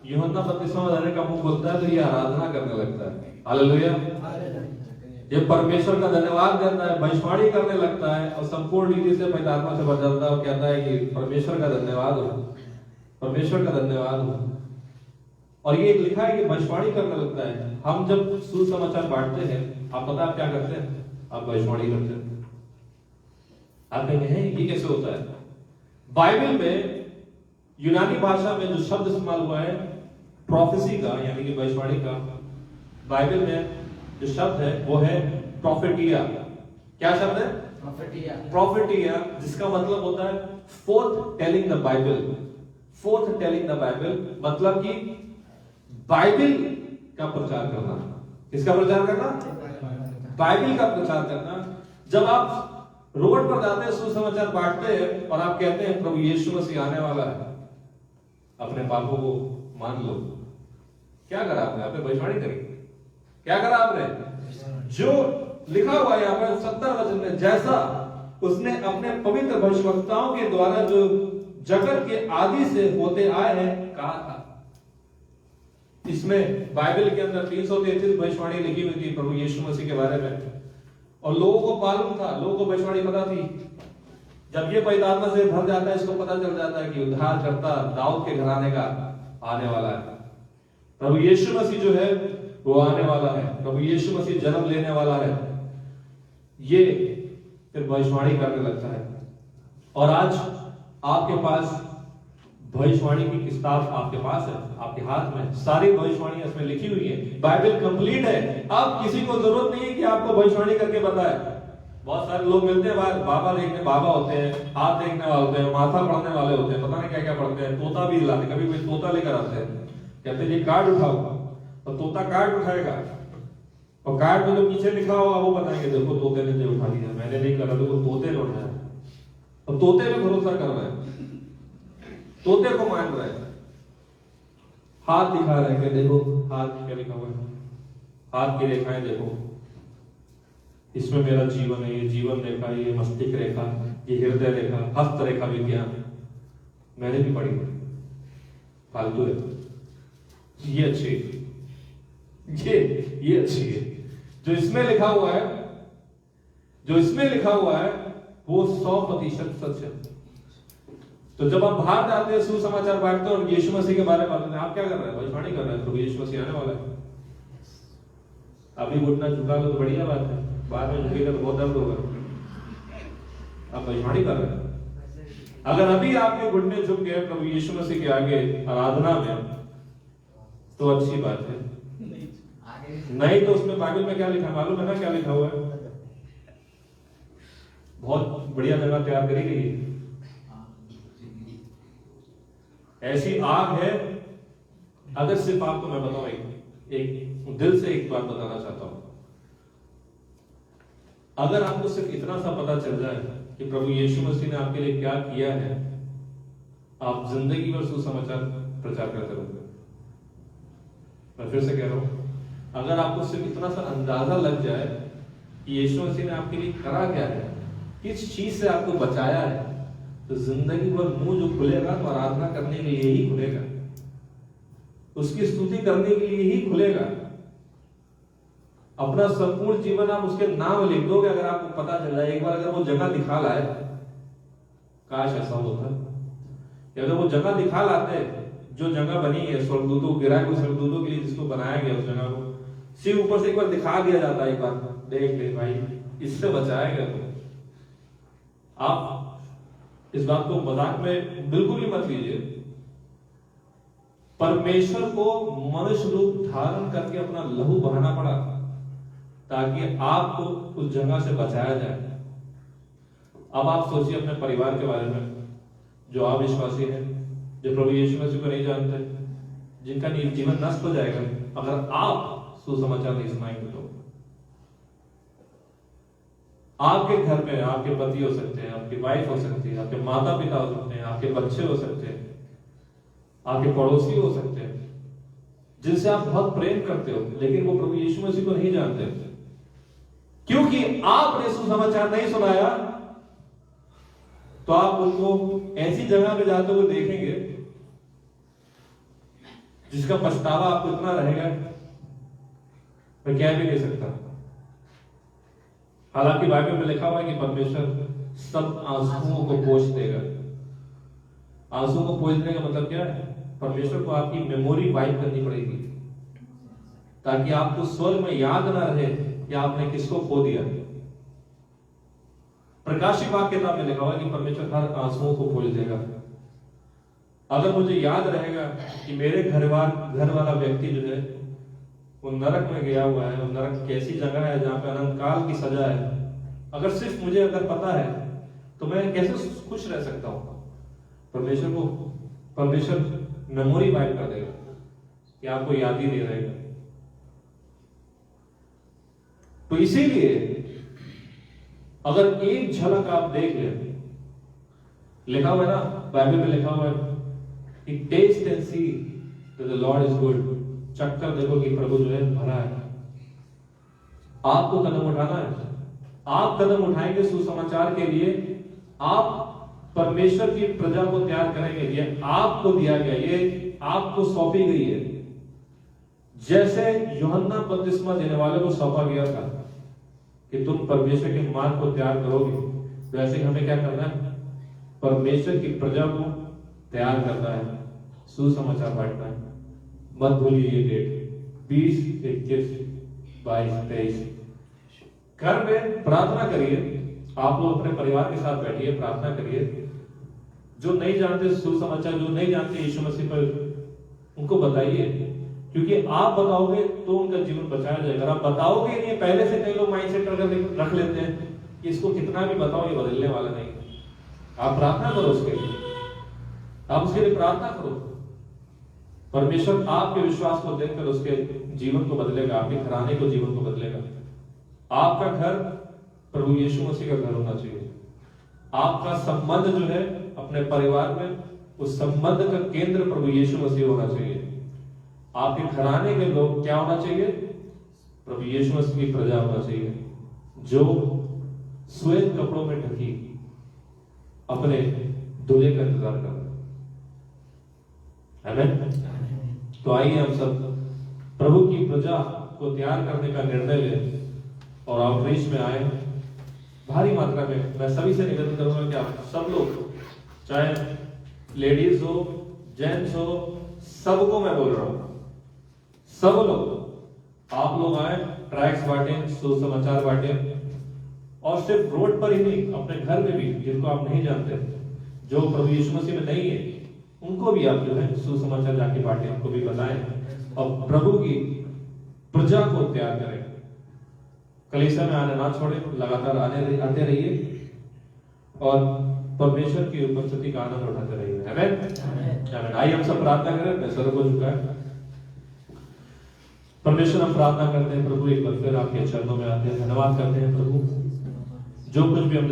[SPEAKER 4] यूहन्ना बपतिस्मा देने का मुंह खुलता है तो ये आराधना करने लगता है। हालेलुया। ये परमेश्वर का धन्यवाद करता है, भविष्यवाणी करने लगता है और संपूर्ण रीति से पवित्र आत्मा से भर जाता है और कहता है कि परमेश्वर का धन्यवाद हो, परमेश्वर का धन्यवाद हो। और ये लिखा है कि भविष्यवाणी करने लगता है। हम जब सुसमाचार बांटते हैं, आप पता आप क्या करते हैं? आप भविष्यवाणी करते हैं। आप कहेंगे हैं ये कैसे होता है? बाइबल में यूनानी भाषा में जो शब्द इस्तेमाल हुआ है प्रोफेसी का, यानी कि भविष्यवाणी का, बाइबल में जो शब्द है वो है प्रोफेटिया। क्या शब्द है? प्रोफेटिया, जिसका मतलब होता है fourth telling the Bible. Fourth telling the Bible मतलब कि बाइबल का प्रचार करना। किसका प्रचार करना? बाइबल का प्रचार करना। जब आप रोड पर जाते हैं, सुसमाचार बांटते हैं और आप कहते हैं प्रभु यीशु मसीह आने वाला है, अपने पापों को मान लो, क्या करा आपने? आपने भविष्यवाणी करी। क्या करा आपने? जो लिखा हुआ है यहाँ पर 70 वचन में, जैसा उसने अपने पवित्र भविष्यवक्ताओं के द्वारा जो जगत के आदि से होते आए हैं कहा था। इसमें बाइबल के अंदर 333 भविष्यवाणी लिखी हुई थी प्रभु यीशु मसीह के बारे में, और लोगों को मालूम था, लोगों को भविष्यवाणी पता थी। जब ये पवित्र आत्मा से भर जाता है, इसको पता चल जाता है कि उद्धारकर्ता दाऊद के घराने का आने वाला है। प्रभु यीशु मसीह जो है वो आने वाला है, प्रभु यीशु मसीह जन्म लेने वाला है। ये फिर भविष्यवाणी करने लगता है। और आज आपके पास भविष्यवाणी की किताब आपके पास है, आपके हाथ में सारी भविष्यवाणी इसमें लिखी हुई है। बाइबल कंप्लीट है। अब किसी को जरूरत नहीं है कि आपको भविष्यवाणी करके बताए। बहुत सारे लोग मिलते हैं, बाबा होते हैं, हाथ देखने वाले होते हैं, माथा पढ़ने वाले होते हैं, पता नहीं क्या क्या पढ़ते हैं, तोता भी लाते, कभी कोई तोता लेकर आते हैं, कहते हैं ये कार्ड उठाओ, तो तोता कार्ड उठाएगा और कार्ड में जो पीछे लिखा होगा वो बताएंगे, देखो तोते ने उठा लिया, मैंने नहीं करा, देखो तोते ने उठाया। और तोते पे भरोसा कर रहे हैं, तोते को मान रहे हैं, हाथ दिखा रहे हैं कि देखो हाथ क्या लिखा हुआ है, हाथ की रेखाएं देखो, इसमें मेरा जीवन है, ये जीवन रेखा, ये मस्तिष्क रेखा, ये हृदय रेखा, हस्त रेखा विज्ञान मैंने भी पढ़ी, फालतू है, ये अच्छी है, ये अच्छी है। जो इसमें लिखा हुआ है, जो इसमें लिखा हुआ है वो 100% सच है। तो जब आप बाहर जाते हैं, सुसमाचार बांटते हैं और यीशु मसीह के बारे में आप क्या कर रहे हैं? भविष्यवाणी कर रहे हैं, प्रभु यीशु मसीह आने वाला है। अभी घुटना झुका लो तो बढ़िया बात है, बाद में झुकेगा तो बहुत दर्द होगा। आप भविष्यवाणी कर रहे हैं। अगर अभी आपके घुटने झुक गए प्रभु यीशु मसीह के आगे आराधना में, तो अच्छी बात है। नहीं तो उसमें बाइबल में क्या लिखा है मालूम है ना? क्या लिखा हुआ है? बहुत बढ़िया जगह तैयार करी गई है, ऐसी आग है। अगर सिर्फ आपको मैं बताऊं, एक दिल से एक बात बताना चाहता हूं, अगर आपको सिर्फ इतना सा पता चल जाए कि प्रभु यीशु मसीह ने आपके लिए क्या किया है, आप जिंदगी भर सुसमाचार प्रचार करते रहोगे। मैं फिर से कह रहा हूं, अगर आपको सिर्फ इतना सा अंदाजा लग जाए कि यीशु मसीह ने आपके लिए करा क्या है, किस चीज से आपको बचाया है, तो जिंदगी भर मुंह जो खुलेगा तो आराधना करने के लिए ही खुलेगा, उसकी स्तुति करने के लिए ही खुलेगा। अपना संपूर्ण जीवन आप उसके नाम लिख दोगे अगर आपको पता चल जाए। एक बार अगर वो जगह दिखा लाए, काश ऐसा होता कि अगर वो जगह दिखा लाते, जो जगह बनी है स्वर्गदूतों गिराए स्वर्गदूतों के लिए जिसको बनाया गया, उस जगह को सिर्फ ऊपर से एक बार दिखा दिया जाता, एक बार देख ले भाई इससे बचाया गया। तो आप इस बात को मजाक में बिल्कुल ही मत लीजिए। परमेश्वर को मनुष्य रूप धारण करके अपना लहू बहाना पड़ा ताकि आपको उस जगह से बचाया जाए। अब आप सोचिए अपने परिवार के बारे में, जो अविश्वासी है, जो प्रभु यीशु मसीह को नहीं जानते, जिनका जीवन नष्ट हो जाएगा अगर आप सुसमाचार नहीं सुनाएंगे। तो आपके घर में आपके पति हो सकते हैं, आपकी वाइफ हो सकती है, आपके माता पिता हो सकते हैं, आपके बच्चे हो सकते हैं, आपके पड़ोसी हो सकते हैं, जिनसे आप बहुत प्रेम करते हो, लेकिन वो प्रभु यीशु मसीह को नहीं जानते क्योंकि आपने सुसमाचार नहीं सुनाया। तो आप उनको ऐसी जगह पे जाते हुए देखेंगे जिसका पछतावा आपको इतना रहेगा मैं क्या भी नहीं सकता। हालांकि बाइबल में लिखा हुआ है कि परमेश्वर सब आंसुओं को पोंछ देगा। आंसुओं को पोंछने का मतलब क्या है? परमेश्वर को आपकी मेमोरी वाइप करनी पड़ेगी ताकि आपको स्वर्ग में याद ना रहे कि आपने किसको खो दिया। प्रकाशित वाक्य किताब में लिखा हुआ है कि परमेश्वर हर आंसुओं को पोंछ देगा। अगर मुझे याद रहेगा कि मेरे घर वाला व्यक्ति जो है वो नरक में गया हुआ है, वो नरक कैसी जगह है जहां पे अनंत काल की सजा है, अगर सिर्फ मुझे अगर पता है तो मैं कैसे खुश रह सकता हूं? परमेश्वर मेमोरी वाइप कर देगा कि आपको याद ही नहीं रहेगा। तो इसीलिए अगर एक झलक आप देख ले, लिखा हुआ है ना, बाइबल में लिखा हुआ है, taste and see that the Lord is good. चक्कर देखो कि प्रभु जो है भला है। आपको कदम उठाना है, आप कदम उठाएंगे सुसमाचार के लिए, आप परमेश्वर की प्रजा को तैयार करेंगे। ये आपको दिया गया, ये आपको सौंपी गई है। जैसे यूहन्ना बपतिस्मा देने वाले को सौंपा गया था कि तुम परमेश्वर के मार्ग को तैयार करोगे, वैसे ही हमें क्या करना है? परमेश्वर की प्रजा को तैयार करना है, सुसमाचार बांटना है। मत भूलिए ये डेट 20, 21, 22, 23। घर में प्रार्थना करिए, आप लोग अपने परिवार के साथ बैठिए, प्रार्थना करिए। जो नहीं जानते सुसमाचार, जो नहीं जानते यीशु मसीह पर, उनको बताइए, क्योंकि आप बताओगे तो उनका जीवन बचाया जाएगा। आप बताओगे नहीं, पहले से कई लोग माइंडसेट रख लेते हैं कि इसको कितना भी बताओ ये बदलने वाला नहीं। आप प्रार्थना करो उसके लिए, आप उसके लिए प्रार्थना करो। परमेश्वर आपके विश्वास को देखकर उसके जीवन को बदलेगा, आपके घराने को जीवन को बदलेगा। आपका घर प्रभु यीशु मसीह का घर होना चाहिए। आपका संबंध जो है अपने परिवार में, उस संबंध का केंद्र प्रभु यीशु मसीह होना चाहिए। आपके घराने के लोग क्या होना चाहिए? प्रभु यीशु मसीह की प्रजा होना चाहिए, जो श्वेत कपड़ों में ढकी अपने दूल्हे का इंतजार कर रहे हैं। आमीन। तो आइए हम सब प्रभु की प्रजा को तैयार करने का निर्णय लें और आउटरीच में आए भारी मात्रा में। मैं सभी से निवेदन करूंगा कि आप सब लोग, चाहे लेडीज हो, जेंट्स हो, सबको मैं बोल रहा हूं, सब लोग आप लोग आए, ट्रैक्स बांटें, सुसमाचार बांटें। और सिर्फ रोड पर ही नहीं, अपने घर में भी, जिनको आप नहीं जानते, जो प्रभु यीशु मसीह में नहीं है, उनको भी आप जो है सुसमाचार जाके बांटें, उनको भी बताएं और प्रभु की प्रजा को तैयार करें। कलीसिया में आने ना छोड़े, लगातार आते रहिए और परमेश्वर की उपस्थिति का आनंद उठाते रहिए। आमीन। आइए हम सब प्रार्थना करें, मैं सर को झुकाएं। परमेश्वर, हम प्रार्थना करते हैं प्रभु, एक बार फिर आपके चरणों में आते हैं, धन्यवाद करते हैं प्रभु, जो कुछ भी हमने